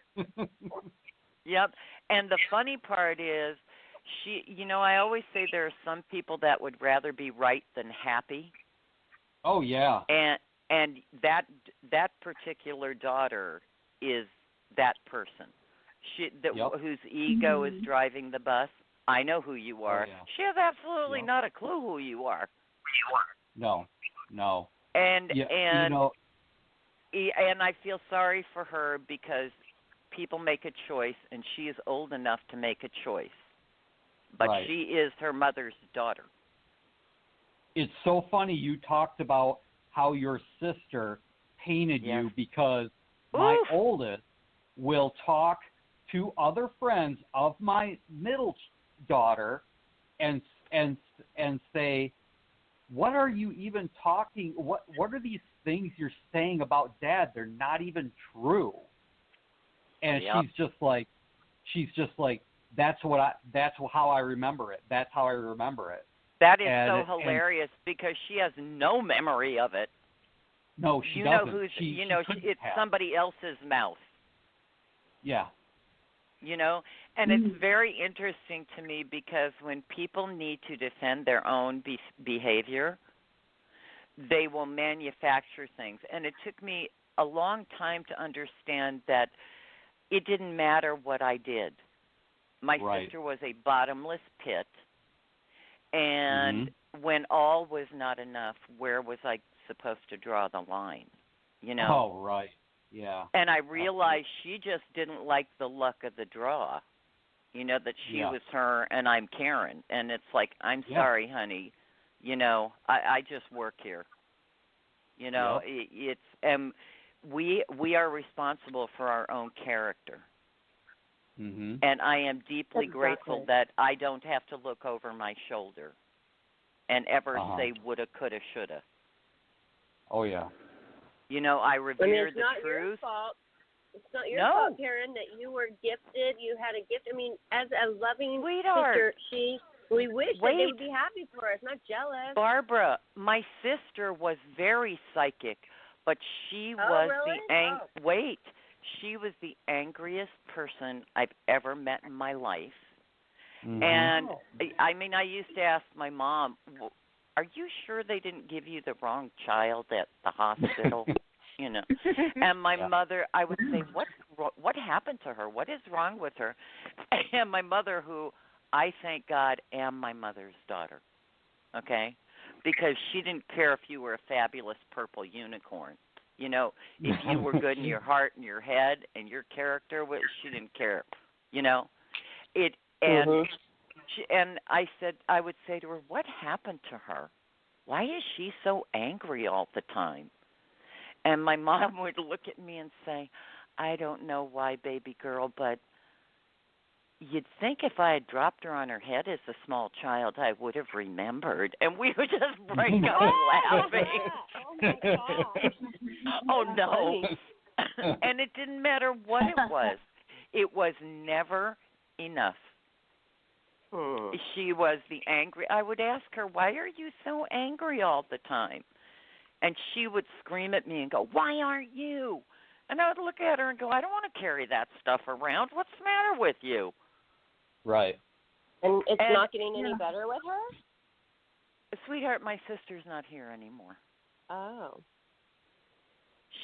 Yep. And the funny part is, I always say there are some people that would rather be right than happy. Oh yeah. And that particular daughter is that person. Whose ego is driving the bus. I know who you are. Oh, yeah. She has absolutely not a clue who you are. No. And and I feel sorry for her because people make a choice, and she is old enough to make a choice. But right. she is her mother's daughter. It's so funny you talked about how your sister painted you because my oldest will talk to other friends of my middle daughter and say, what are you even talking? What are these things you're saying about Dad? They're not even true. And she's just like, that's how I remember it. That's how I remember it. That is so hilarious because she has no memory of it. No, she doesn't. It's somebody else's mouth. Yeah. And it's very interesting to me because when people need to defend their own behavior, they will manufacture things. And it took me a long time to understand that it didn't matter what I did. My sister was a bottomless pit. And when all was not enough, where was I supposed to draw the line? Oh, right. Yeah. And I realized she just didn't like the luck of the draw. That she was her and I'm Karen. And it's like, I'm sorry, honey. I just work here. It's we are responsible for our own character. Mm-hmm. And I am deeply grateful that I don't have to look over my shoulder and ever say woulda, coulda, shoulda. Oh, yeah. I revere the truth. Your fault. It's not your fault, Karen, that you were gifted. You had a gift. I mean, as a loving sister, we wish that they would be happy for us, not jealous. Barbara, my sister was very psychic, but she was she was the angriest person I've ever met in my life. Mm-hmm. And I mean, I used to ask my mom, are you sure they didn't give you the wrong child at the hospital? And my mother, I would say, what happened to her? What is wrong with her? And my mother, who I thank God am my mother's daughter, okay, because she didn't care if you were a fabulous purple unicorn. If you were good in your heart and your head and your character, she didn't care. And I would say to her, what happened to her? Why is she so angry all the time? And my mom would look at me and say, I don't know why, baby girl, but you'd think if I had dropped her on her head as a small child, I would have remembered. And we would just break up laughing. Oh, my gosh. Oh, no. And it didn't matter what it was. It was never enough. She was the angry. I would ask her, why are you so angry all the time? And she would scream at me and go, why aren't you? And I would look at her and go, I don't want to carry that stuff around. What's the matter with you? Right. And it's not getting any better with her? Sweetheart, my sister's not here anymore. Oh.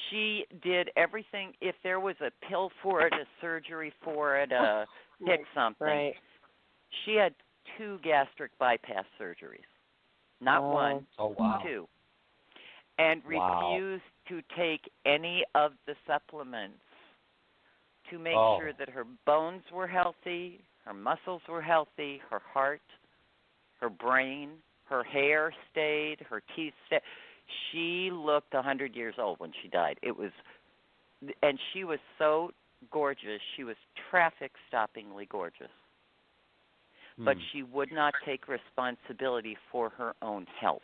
She did everything. If there was a pill for it, a surgery for it, pick something. Right. She had 2 gastric bypass surgeries. Not one, 2. And refused to take any of the supplements to make sure that her bones were healthy, her muscles were healthy, her heart, her brain, her hair stayed, her teeth stayed. She looked 100 years old when she died. And she was so gorgeous. She was traffic-stoppingly gorgeous. But she would not take responsibility for her own health.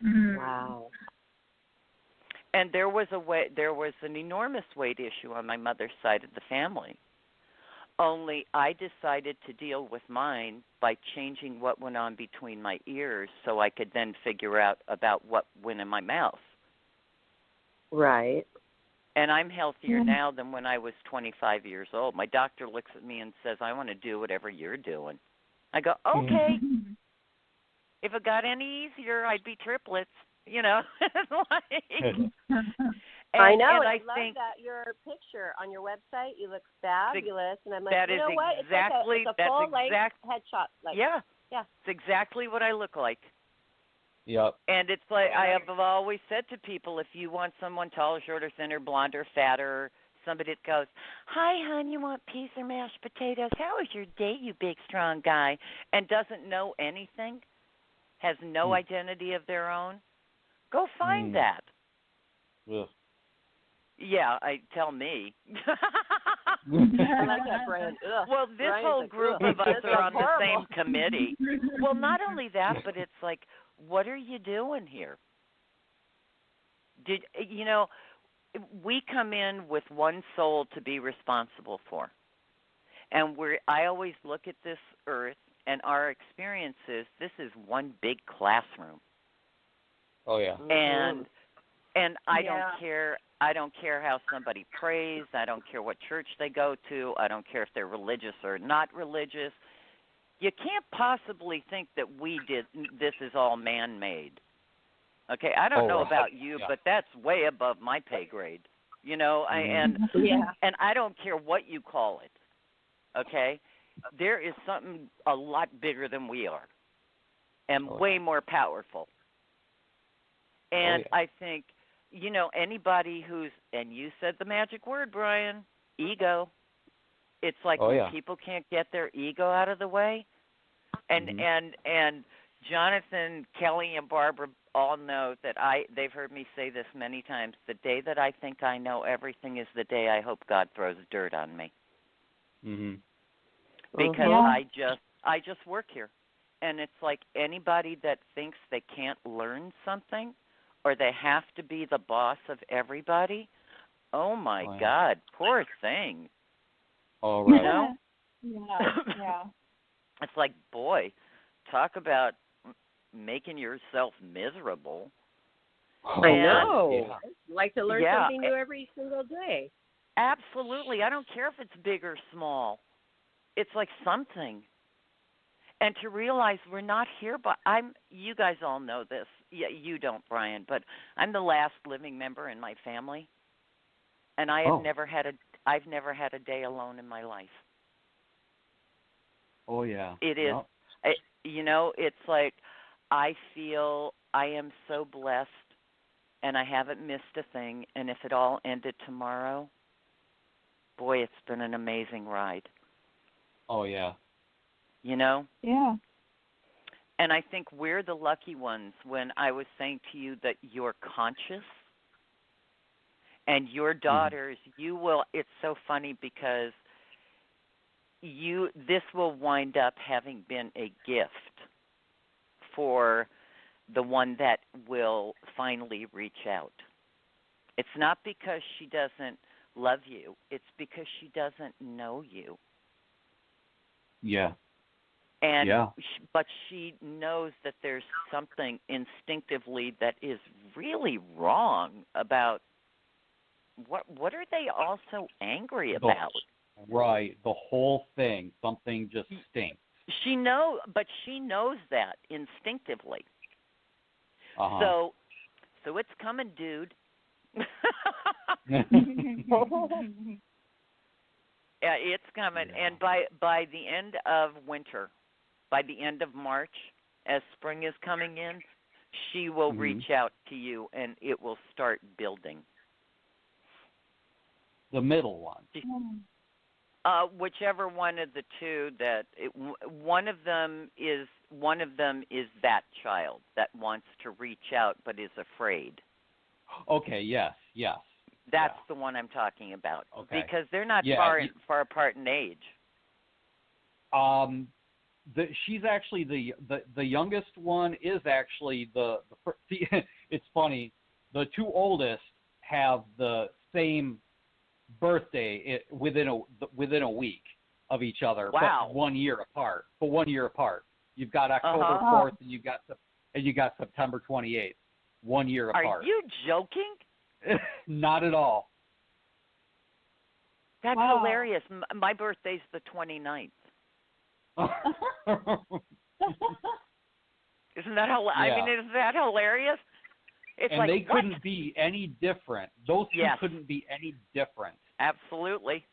Wow. And there was an enormous weight issue on my mother's side of the family. Only I decided to deal with mine by changing what went on between my ears so I could then figure out about what went in my mouth. Right. And I'm healthier now than when I was 25 years old. My doctor looks at me and says, I want to do whatever you're doing. I go, okay. If it got any easier, I'd be triplets, you know. I know. And I think love that your picture on your website. You look fabulous, and I'm like, that you know is what? exactly, it's a full length headshot. Yeah. Yeah. It's exactly what I look like. Yep. And it's like I have always said to people, if you want someone taller, shorter, thinner, blonder, fatter, somebody that goes, hi, hon, you want peas or mashed potatoes? How was your day, you big, strong guy? And doesn't know anything, has no identity of their own, go find that. Ugh. Yeah, tell me. I like that, Brian. Ugh. Well, this Brian's whole like, group ugh. of us This are is on the horrible. same committee. Well, not only that, but it's like, what are you doing here? We come in with one soul to be responsible for. And I always look at this earth and our experiences, this is one big classroom. Oh yeah. And I don't care how somebody prays, I don't care what church they go to, I don't care if they're religious or not religious. You can't possibly think that this is all man-made. Okay, I don't know about you, but that's way above my pay grade. You know, and I don't care what you call it. Okay? There is something a lot bigger than we are and way more powerful. And I think, anybody and you said the magic word, Brian, ego. It's like when people can't get their ego out of the way. And Jonathan, Kelly, and Barbara all know that they've heard me say this many times. The day that I think I know everything is the day I hope God throws dirt on me. Because I just work here. And it's like anybody that thinks they can't learn something or they have to be the boss of everybody, oh my God, poor thing. Oh, right. You know? Yeah. It's like, boy, talk about making yourself miserable. I know. Yeah. I'd like to learn something new every single day. Absolutely. I don't care if it's big or small. It's like something. And to realize we're not here, but you guys all know this. Yeah, you don't, Brian, but I'm the last living member in my family. And I've never had a day alone in my life. Oh yeah. It is. It's like I feel I am so blessed and I haven't missed a thing. And if it all ended tomorrow, boy, it's been an amazing ride. Oh yeah. Yeah. And I think we're the lucky ones when I was saying to you that you're conscious and your daughters, it's so funny because this will wind up having been a gift for the one that will finally reach out. It's not because she doesn't love you. It's because she doesn't know you. Yeah. And but she knows that there's something instinctively that is really wrong about what are they all so angry about? Right, the whole thing, something just stinks. She knows that instinctively. So it's coming, dude. Yeah, it's coming, and by the end of winter, by the end of March, as spring is coming in, she will reach out to you, and it will start building. The middle one. Whichever one of the two one of them is that child that wants to reach out but is afraid. Okay. Yes. That's the one I'm talking about. Okay. Because they're not far apart in age. She's actually the youngest one is actually the see, it's funny. The two oldest have the same birthday within a week of each other. Wow. But 1 year apart. You've got October 4th and you got September 28th. 1 year apart. Are you joking? Not at all. That's Wow. hilarious. My birthday's the 29th. Isn't that I mean, isn't that hilarious? It's and like, they what? couldn't be any different. Those two Yes. couldn't be any different. Absolutely.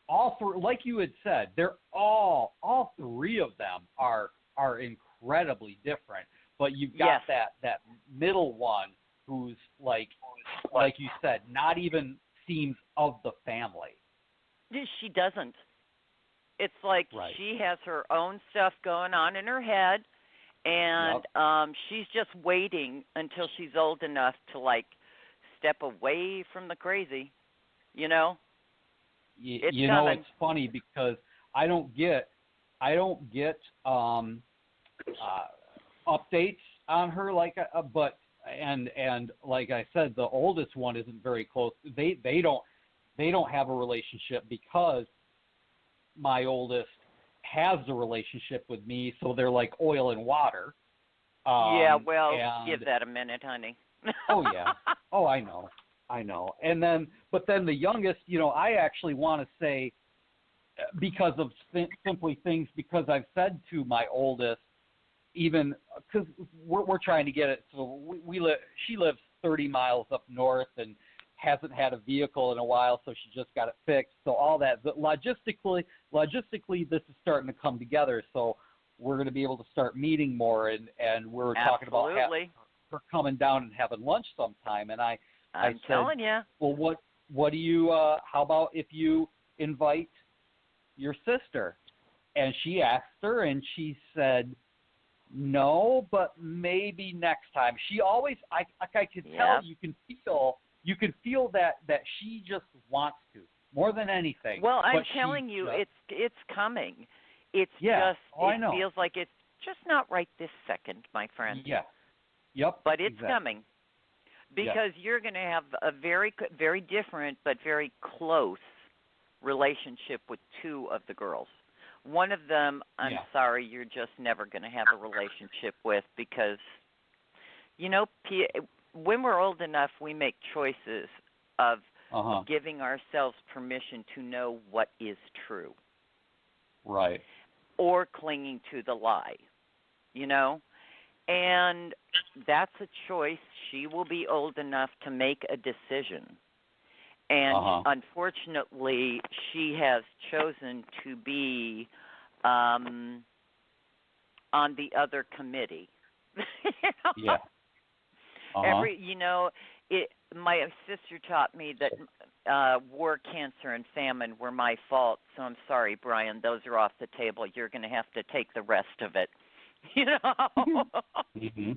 All three, like you had said, they're all three of them are incredibly different. But you've got that middle one who's like you said, not even seems of the family. She doesn't. It's like she has her own stuff going on in her head, and she's just waiting until she's old enough to like step away from the crazy, you know. You know, it's funny because I don't get updates on her but like I said, the oldest one isn't very close. They don't have a relationship because my oldest has a relationship with me, so they're like oil and water. Give that a minute, honey. Oh yeah. Oh, I know. But then the youngest, you know, I actually want to say because of simply things because I've said to my oldest, even because we're trying to get it. So she lives 30 miles up north and hasn't had a vehicle in a while, so she just got it fixed. So all that, but logistically, this is starting to come together. So we're going to be able to start meeting more, and we're talking about her coming down and having lunch sometime. And I'm said, telling you. Well, what do you? How about if you invite your sister? And she asked her, and she said, no, but maybe next time. She always, I can tell, you can feel that she just wants to more than anything. Well, I'm telling you, it's coming. It's just it feels like it's just not right this second, my friend. Yeah. Yep. But it's coming because you're going to have a very, very different but very close relationship with two of the girls. One of them, I'm sorry, you're just never going to have a relationship with because, you know, when we're old enough, we make choices of giving ourselves permission to know what is true. Right. Or clinging to the lie, you know? And that's a choice. She will be old enough to make a decision. And unfortunately, she has chosen to be on the other committee. You know? My sister taught me that war, cancer, and famine were my fault. So I'm sorry, Brian. Those are off the table. You're going to have to take the rest of it. You know? Mm-hmm.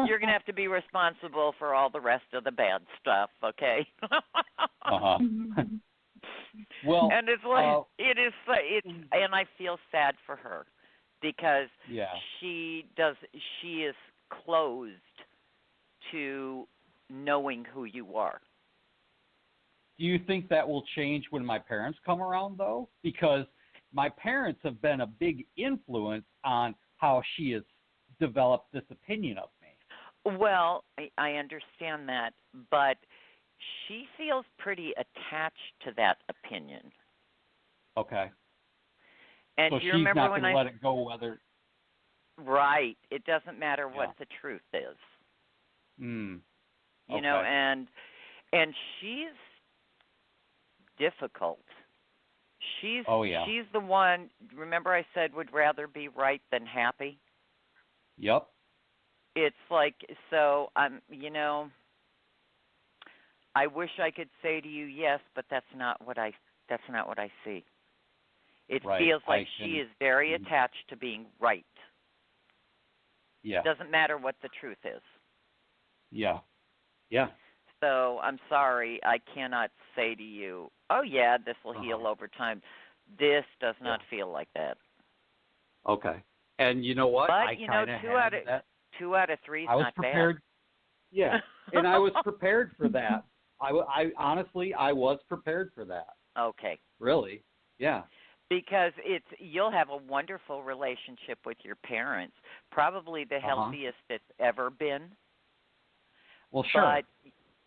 You're going to have to be responsible for all the rest of the bad stuff, okay? Well, and it's like it's and I feel sad for her because she is closed to knowing who you are. Do you think that will change when my parents come around, though? Because my parents have been a big influence on how she has developed this opinion of me. Well, I understand that, but she feels pretty attached to that opinion. Okay. And so do you she's remember not when going to let it go whether... Right. It doesn't matter what the truth is. You know, and she's difficult. She's the one, remember I said would rather be right than happy? Yep. It's like, so you know, I wish I could say to you yes, but that's not what I see. It feels like she is very attached to being right. Yeah. Doesn't matter what the truth is. Yeah. Yeah. So I'm sorry, I cannot say to you, oh yeah, this will heal over time. This does not feel like that. Okay. And you know what? But you know, 2 out of 3 is not prepared. Bad. Yeah, and I was prepared for that. I honestly, I was prepared for that. Okay. Really? Yeah. Because you'll have a wonderful relationship with your parents, probably the healthiest it's ever been. Well, sure. But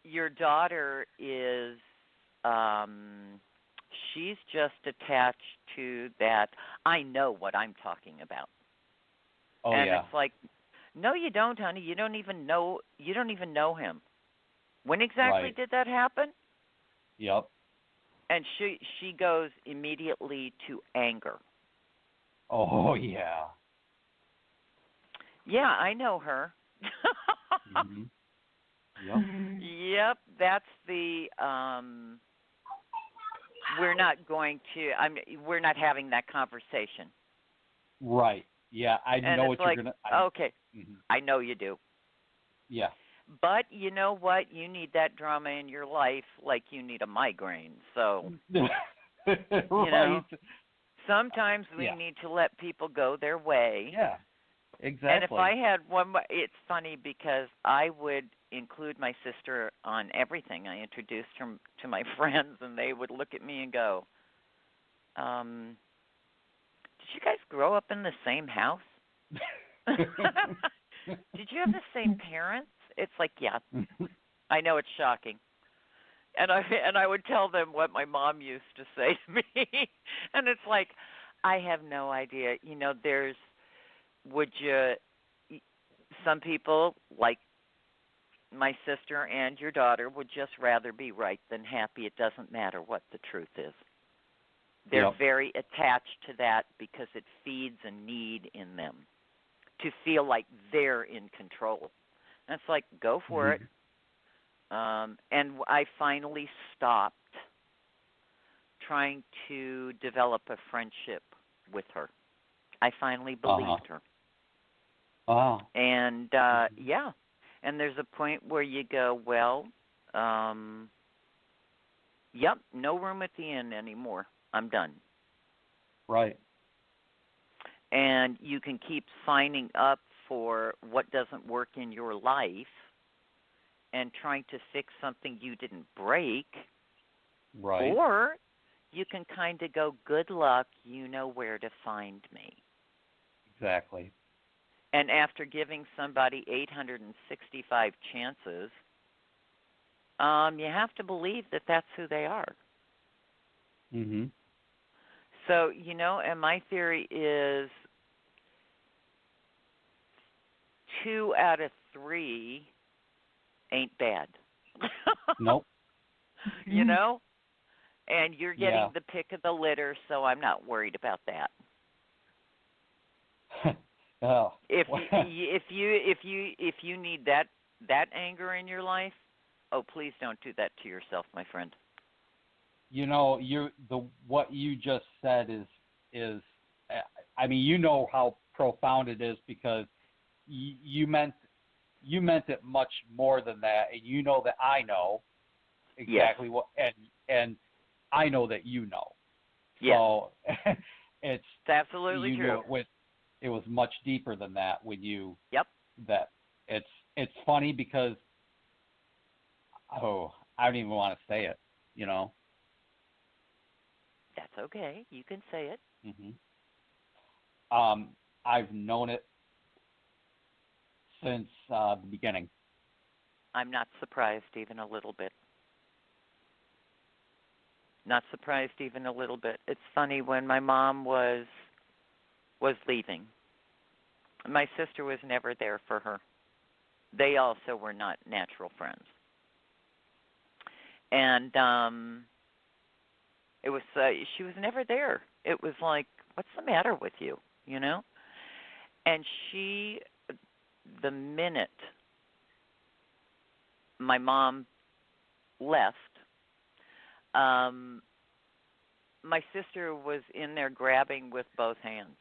your daughter is, she's just attached to that. I know what I'm talking about. Oh and yeah. it's like, no, you don't, honey. You don't even know. You don't even know him. When exactly Right. did that happen? Yep. And she goes immediately to anger. Oh yeah. Yeah, I know her. Mm-hmm. Yep. Mm-hmm. Yep, that's the we're not going to we're not having that conversation. Right. Yeah, I And know it's what like, you're gonna. okay, Mhm. I know you do. Yeah. But you know what? You need that drama in your life like you need a migraine. So, Right. know, sometimes we Yeah. need to let people go their way. Yeah. Exactly. And if I had one, it's funny because I would include my sister on everything. I introduced her to my friends, and they would look at me and go, "Did you guys grow up in the same house? Did you have the same parents?" It's like, yeah, I know it's shocking. And I would tell them what my mom used to say to me, and it's like, I have no idea. You know, some people like my sister and your daughter would just rather be right than happy. It doesn't matter what the truth is. They're Yep. very attached to that because it feeds a need in them to feel like they're in control. And it's like, go for it. And I finally stopped trying to develop a friendship with her. I finally believed her. Wow. And yeah, and there's a point where you go, well, yep, no room at the inn anymore. I'm done. Right. And you can keep signing up for what doesn't work in your life and trying to fix something you didn't break. Right. Or you can kind of go, good luck, you know where to find me. Exactly. And after giving somebody 865 chances, you have to believe that that's who they are. Mhm. So, and my theory is 2 out of 3 ain't bad. Nope. You know? And you're getting Yeah. the pick of the litter, so I'm not worried about that. Oh. If you need that anger in your life, oh, please don't do that to yourself, my friend. You know, what you just said is I mean, you know how profound it is because you meant it much more than that, and you know that I know exactly what, and I know that you know. Yes. So it's absolutely true. It was much deeper than that when you. Yep. That it's funny because I don't even want to say it, you know. That's okay. You can say it. I've known it since the beginning. I'm not surprised even a little bit. Not surprised even a little bit. It's funny, when my mom was leaving, my sister was never there for her. They also were not natural friends. And it was she was never there. It was like, what's the matter with you, you know? And the minute my mom left, my sister was in there grabbing with both hands.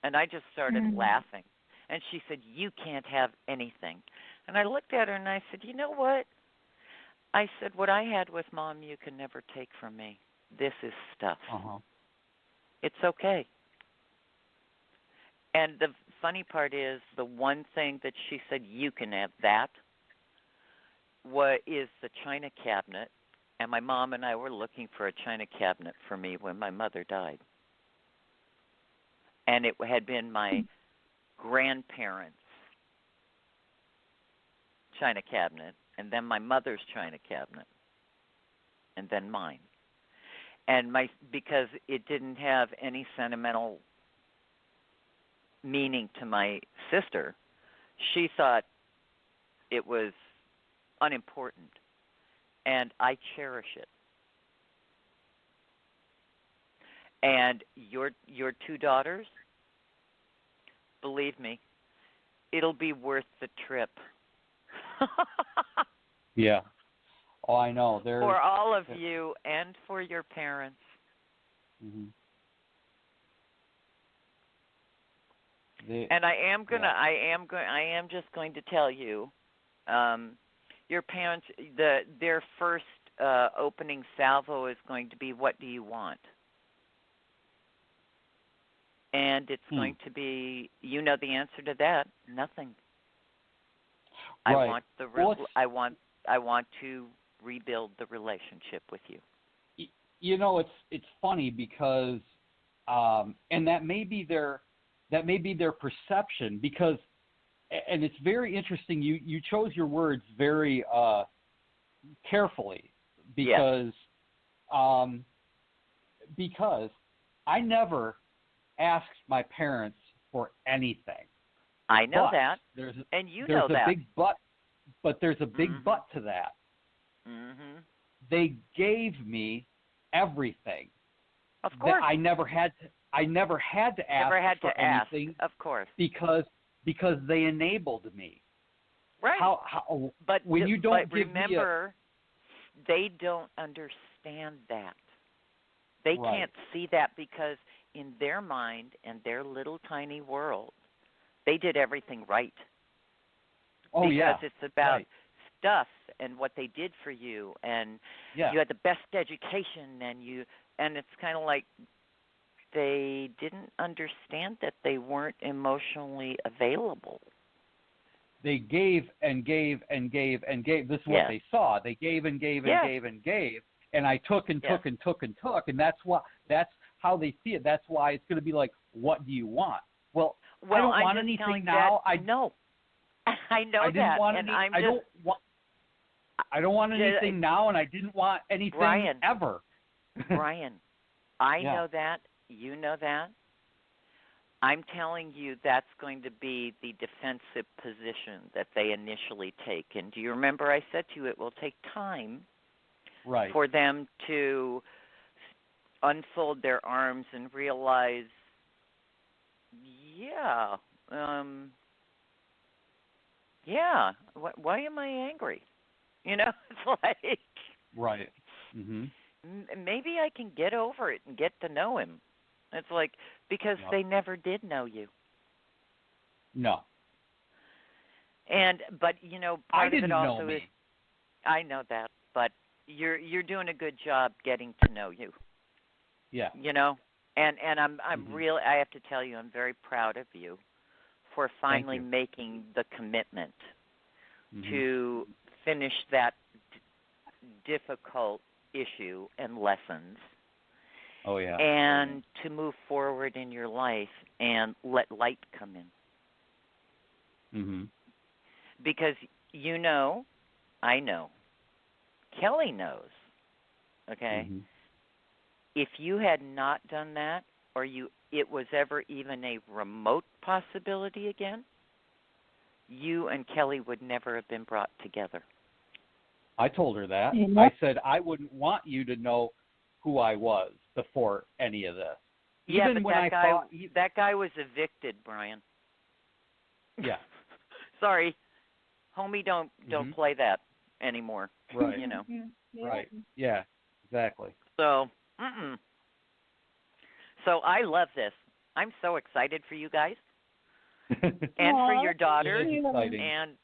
And I just started laughing. And she said, you can't have anything. And I looked at her and I said, you know what? I said, what I had with Mom, you can never take from me. This is stuff. It's okay. And the funny part is, the one thing that she said, you can have that, is the china cabinet. And my mom and I were looking for a china cabinet for me when my mother died. And it had been my grandparents' china cabinet, and then my mother's china cabinet, and then mine. and because it didn't have any sentimental meaning to my sister, she thought it was unimportant, and I cherish it. And your two daughters, believe me, it'll be worth the trip. Yeah. Oh, I know. For all of you and for your parents. Mm-hmm. And I am just going to tell you, your parents, their first opening salvo is going to be, "What do you want?" And it's going to be, you know the answer to that, nothing. Right. I want to rebuild the relationship with you. You know, it's funny because, and that may be their perception, because, and it's very interesting. You chose your words very carefully, because because I never asked my parents for anything. I know that, and you know that. There's a big but, there's a big but to that. Mm-hmm. They gave me everything. Of course. I never had to ask for anything. Of course. Because they enabled me. Right. But when you don't give remember, they don't understand that. They can't see that, because in their mind and their little tiny world, they did everything right. Oh, because it's about stuff and what they did for you, and you had the best education, and it's kind of like they didn't understand that they weren't emotionally available. They gave and gave and gave and gave. This is what they saw. They gave and gave and gave and gave, and I took and took and took and took, and that's how they see it. That's why it's going to be like, "What do you want?" Well, I don't want anything now. I know. I know that. I don't want anything now, and I didn't want anything ever. Brian, I know that. You know that. I'm telling you, that's going to be the defensive position that they initially take. And do you remember I said to you, it will take time for them to unfold their arms and realize, why am I angry? You know, it's like, maybe I can get over it and get to know him. It's like, because they never did know you. No. But you know, part of it also is, me. I know that, but you're doing a good job getting to know you. Yeah. You know, and I'm real. I have to tell you, I'm very proud of you for finally making the commitment to finish that difficult issue and lessons. Oh, yeah. And to move forward in your life and let light come in. Mm-hmm. Because you know, I know, Kelly knows, okay? Mm-hmm. If you had not done that, or it was ever even a remote possibility again, you and Kelly would never have been brought together. I told her that. I said I wouldn't want you to know who I was before any of this. Yeah, Even but when that guy was evicted, Brian. Yeah. Sorry, homie, don't play that anymore. Right. You know. Right. Yeah. Exactly. So, So I love this. I'm so excited for you guys, and for your daughter. It is exciting. And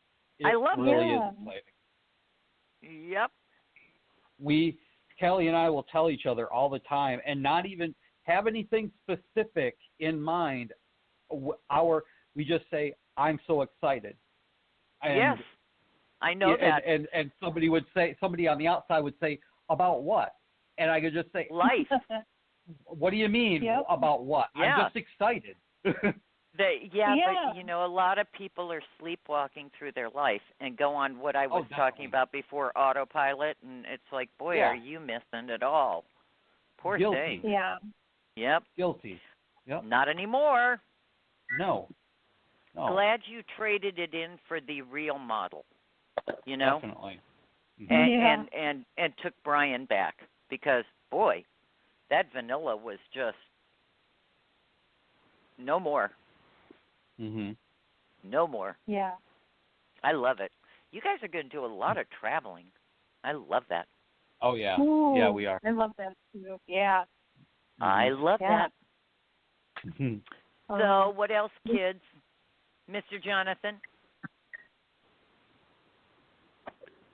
I love it. Really is exciting. Yep. Kelly and I will tell each other all the time, and not even have anything specific in mind. We just say, "I'm so excited." And, yes, I know that. And somebody on the outside would say, "About what?" And I could just say, "Life." What do you mean about what? Yeah. I'm just excited. But you know, a lot of people are sleepwalking through their life and go on what I was talking about before, autopilot, and it's like, boy, are you missing it all. Poor Guilty. thing. Yeah. Yep. Guilty. Yep. Not anymore. No. Glad you traded it in for the real model. You know? Definitely. And took Brian back because boy, that vanilla was just no more. Mhm. No more. Yeah. I love it. You guys are going to do a lot of traveling. I love that. Oh yeah. Ooh, Yeah, we are. I love that too. Yeah. I love Yeah. that. Mhm. So, what else, kids? Mr. Jonathan?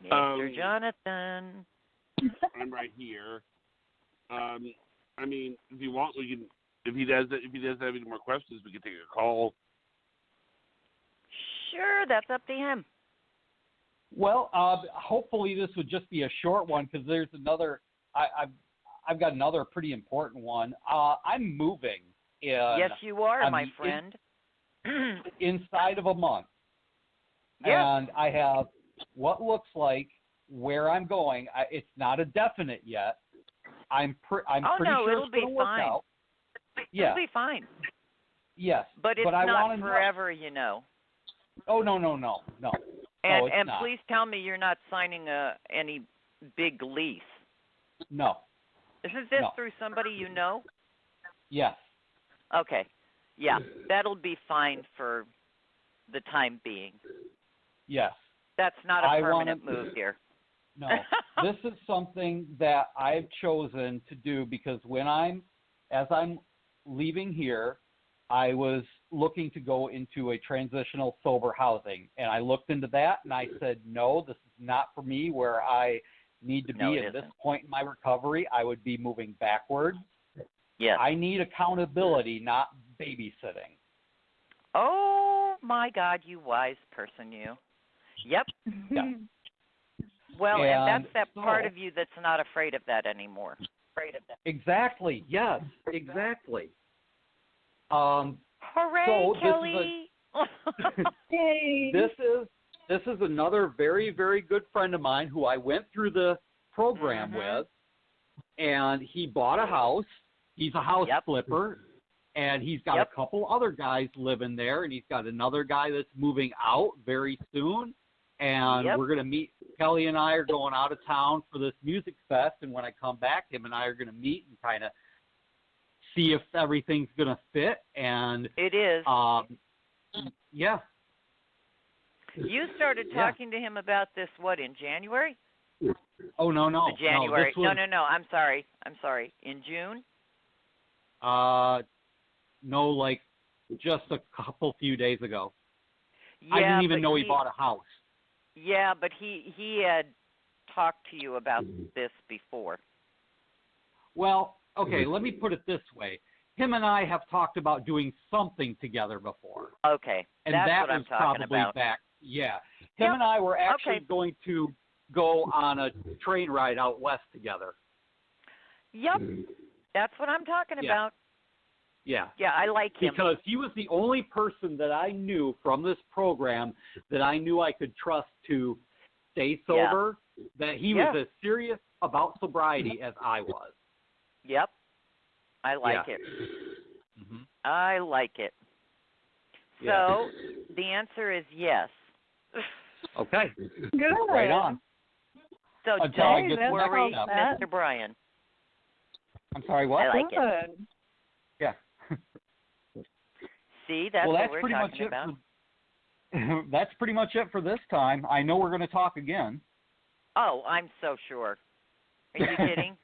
Mr. Jonathan. I'm right here. I mean, if you want, we can. If he does have any more questions, we can take a call. Sure, that's up to him. Well, hopefully this would just be a short one because there's another. I've got another pretty important one. I'm moving. Yes, you are, my friend. Inside of a month. Yeah. And I have what looks like where I'm going. It's not a definite yet. I'm pretty sure it'll it's be going to work fine. out. Yeah. It'll be fine. Yes. But it's I not forever, you know. Oh, no. And it's not. please tell me you're not signing any big lease. No. Isn't this No. through somebody you know? Yes. Okay. Yeah, that'll be fine for the time being. Yes. That's not a I permanent move here. No. This is something that I've chosen to do because as I'm leaving here, I was looking to go into a transitional sober housing. And I looked into that and I said, no, this is not for me where I need to be at this point in my recovery. I would be moving backwards. Yes. I need accountability, not babysitting. Oh, my God, you wise person, you. Yep. Yeah. Well, and that's that so, part of you that's not afraid of that anymore. Exactly. Yes, exactly. Hooray, so Kelly! This is another very, very good friend of mine who I went through the program with, and he bought a house. He's a house flipper, and he's got a couple other guys living there, and he's got another guy that's moving out very soon. And we're going to meet. Kelly and I are going out of town for this music fest, and when I come back, him and I are going to meet and kind of see if everything's going to fit. And it is. Yeah. You started talking to him about this, in January? Oh, no. January. No, no. I'm sorry. In June? No, like just a few days ago. Yeah, I didn't even know he bought a house. Yeah, but he had talked to you about this before. Well, okay, let me put it this way. Him and I have talked about doing something together before. Okay, and that's that what I'm was talking probably about. Back. Yeah, him and I were actually Okay. going to go on a train ride out west together. Yep, that's what I'm talking about. Yeah. Yeah, I like him. Because he was the only person that I knew from this program that I knew I could trust to stay sober, that he was as serious about sobriety as I was. Yep. I like it. Mm-hmm. I like it. Yeah. So the answer is yes. Okay. Good. Right on. So Until I don't get the worry, next step. Mr. Brian. I'm sorry, what? I like it. Good. Yeah. See, that's well, what we're pretty much talking about. That's pretty much it for this time. I know we're going to talk again. Oh, I'm so sure. Are you kidding?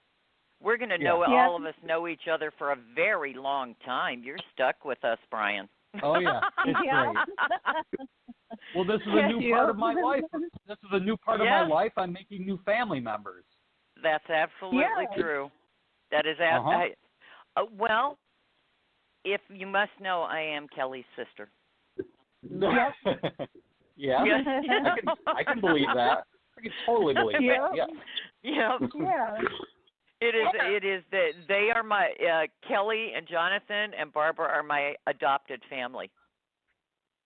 We're going to know Yeah. all of us know each other for a very long time. You're stuck with us, Brian. Oh, yeah. It's great. Well, this is a new part of my life. This is a new part of my life. I'm making new family members. That's absolutely true. That is well, if you must know, I am Kelly's sister. Yeah. I can believe that. I can totally believe that. Yeah. Yeah. It is that they are my Kelly and Jonathan and Barbara are my adopted family.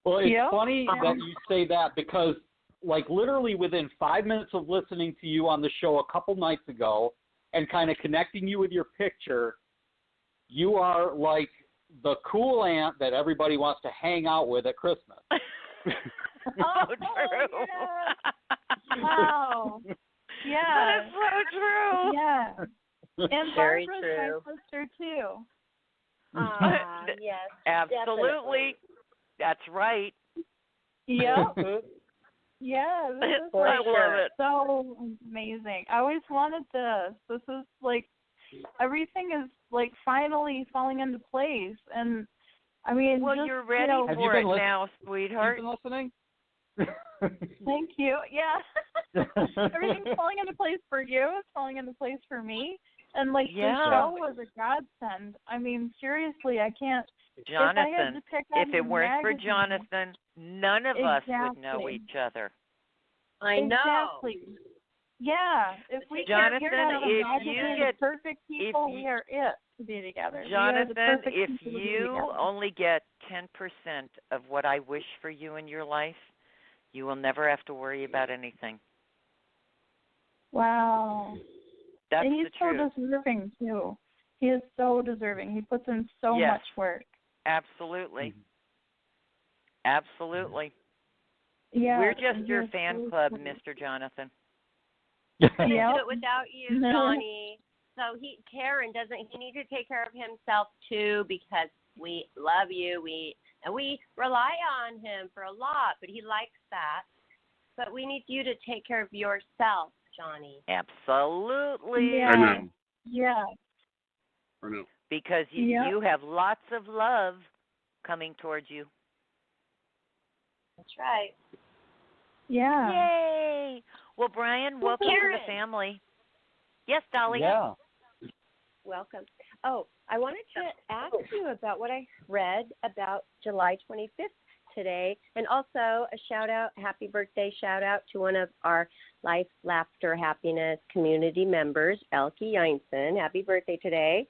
Well, it's funny that you say that because, like, literally within 5 minutes of listening to you on the show a couple nights ago, and kind of connecting you with your picture, you are like the cool aunt that everybody wants to hang out with at Christmas. So true. Yeah. Wow. Yeah. That is so true. Yeah. And Very Barbara's true. my sister too. Yes. Absolutely. That's right. Yep. Definitely. Yeah. This is For I like love it. so amazing. I always wanted this. This is like everything is like finally falling into place, and I mean, Well, just, you're ready you know, Have you for been it now, sweetheart. You been listening? Thank you. Yeah. Everything's falling into place for you. It's falling into place for me. And like Yeah. the show was a godsend. I mean, seriously, I can't. If I had Jonathan, to pick if out it a weren't for magazine- Jonathan, none of us would know Exactly. each other. I know. Exactly. Yeah. If we Jonathan, can't get out of if magazine, you the get- perfect people, you- we are it to be together. We are the Jonathan, perfect if people to be you together. only get 10% of what I wish for you in your life, you will never have to worry about anything. Wow. That's and he's the so truth. deserving too. He is so deserving. He puts in so Yes. much work. Absolutely. Absolutely. Yeah. We're just and your he's fan so club, sweet. Mr. Jonathan. Couldn't Yep. do it without you, Johnny. So Karen he need to take care of himself too, because we love you. We rely on him for a lot, but he likes that. But we need you to take care of yourself, Johnny. Absolutely. Yeah. I know. Yeah. I know. Because Yep. you have lots of love coming towards you. That's right. Yeah. Yay! Well, Brian, welcome to Karen. the family. Yes, Dolly. Yeah. Welcome. Oh, I wanted to ask you about what I read about July 25th today, and also a happy birthday shout out to one of our Life, Laughter, Happiness community members, Elke Yinson. Happy birthday today.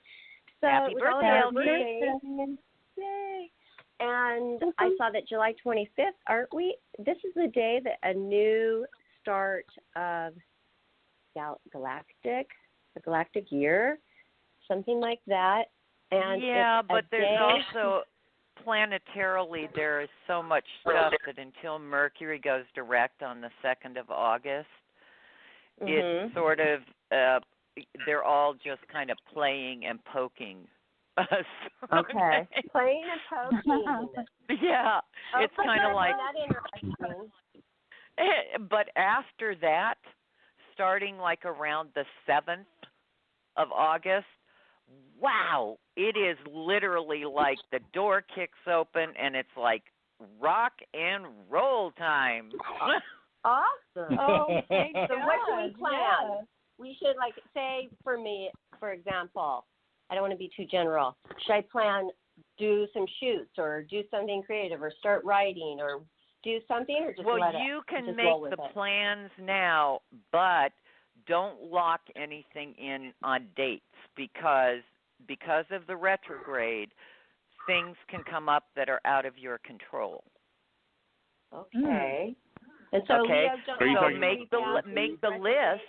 So Happy it was all birthday, about Elke. birthdays. Yay. And I saw that July 25th, aren't we? This is the day that a new start of the galactic year, something like that. And yeah, it's a but there's day- also planetarily there is so much stuff that until Mercury goes direct on the 2nd of August, it's sort of they're all just kind of playing and poking us. Okay. Playing and poking. Yeah, it's Okay, kind of like. that interesting. But after that, starting like around the 7th of August, wow, it is literally like the door kicks open and it's like rock and roll time. Awesome. Oh, thank So what should we God, plan? yeah. We should, like, say for me, for example, I don't want to be too general. Should I plan, do some shoots or do something creative or start writing or do something, or just Well, let you it, can just make roll with the it? plans now, but don't lock anything in on dates because of the retrograde, things can come up that are out of your control. Okay. And so Okay, Leos don't Are you have so talking- any plans make to the retrograde?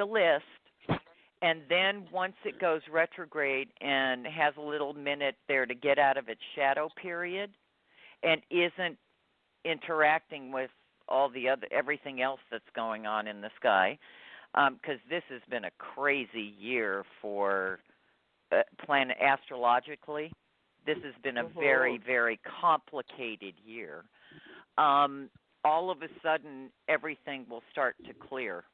list, and then once it goes retrograde and has a little minute there to get out of its shadow period, and isn't interacting with all the everything else that's going on in the sky, because this has been a crazy year for planet astrologically. This has been a very, very complicated year. All of a sudden, everything will start to clear.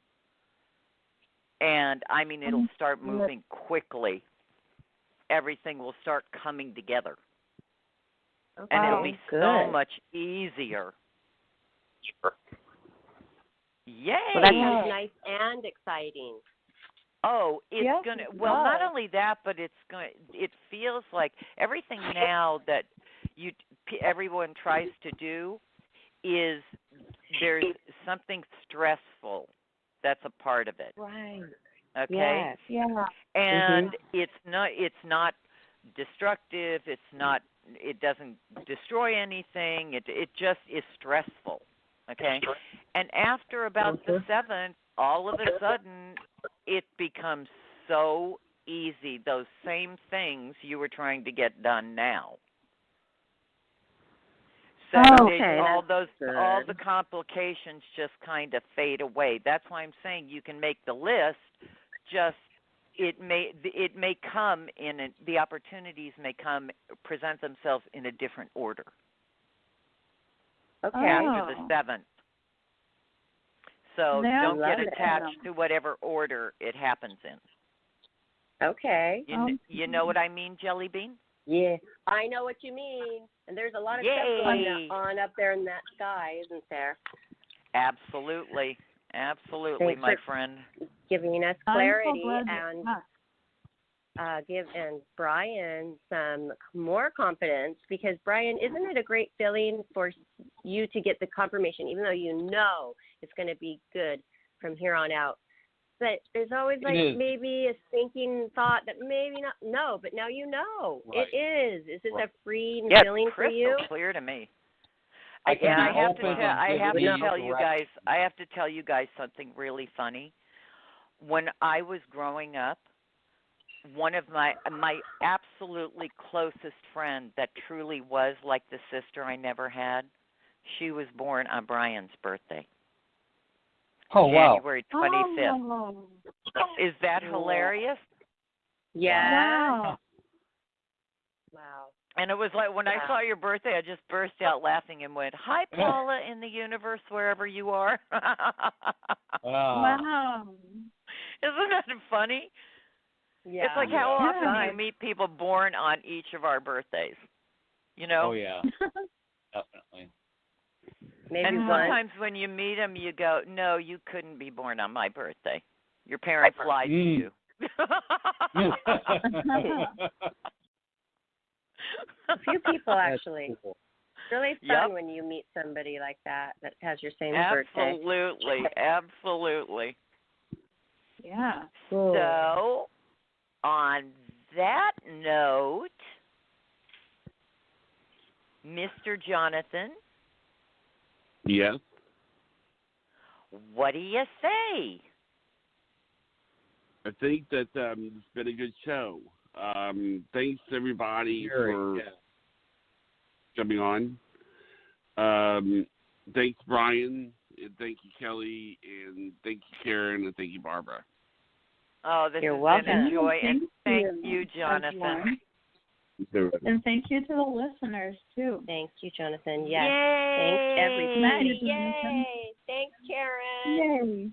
And, I mean, it'll start moving quickly. Everything will start coming together. Okay. And it'll be so Good. much easier. Yay! Well, that sounds nice and exciting. Oh, it's Yes, gonna. it Well, not does. only that, but it's going. It feels like everything now that everyone tries to do is there's something stressful that's a part of it. Right. Okay, Yes. Yeah. and it's not destructive. It's not. It doesn't destroy anything. It just is stressful. Okay, and after about the 7th, all of a sudden it becomes so easy. Those same things you were trying to get done now. So all the complications just kind of fade away. That's why I'm saying you can make the list. Just it may come in the opportunities may present themselves in a different order. Okay. After the 7th. So don't get attached to whatever order it happens in. Okay. You know what I mean, Jelly Bean? Yeah, I know what you mean. And there's a lot of stuff going on up there in that sky, isn't there? Absolutely. Absolutely, Thanks my friend. Giving us clarity and give Brian some more confidence, because Brian, isn't it a great feeling for you to get the confirmation, even though you know it's going to be good from here on out? But there's always maybe a thinking thought that maybe not. No, but now you know. Right. It is. Is it a freeing feeling for you? Crystal clear to me. I have to tell you guys something really funny. When I was growing up, one of my absolutely closest friend that truly was like the sister I never had, she was born on Brian's birthday. Oh, wow. January 25th. Oh. Is that hilarious? Yeah. Wow. And it was like when I saw your birthday, I just burst out laughing and went, "Hi, Paula, in the universe, wherever you are." Wow. Isn't that funny? Yeah. It's like how often do you meet people born on each of our birthdays? You know? Oh, yeah. Definitely. Maybe and sometimes when you meet them, you go, "No, you couldn't be born on my birthday. Your parents lied to you." A few people, actually. Cool. It's really fun when you meet somebody like that has your same birthday. Absolutely. Yeah. Cool. So, on that note, Mr. Jonathan. Yes. What do you say? I think that it's been a good show. Thanks everybody for coming on. Thanks Brian, and thank you Kelly, and thank you Karen, and thank you Barbara. Oh, this has been a joy, and thank you, Jonathan. And thank you to the listeners too. Thank you, Jonathan. Yes. Yay. Thanks everybody. Yay. Yay. Thanks, Karen. Yay.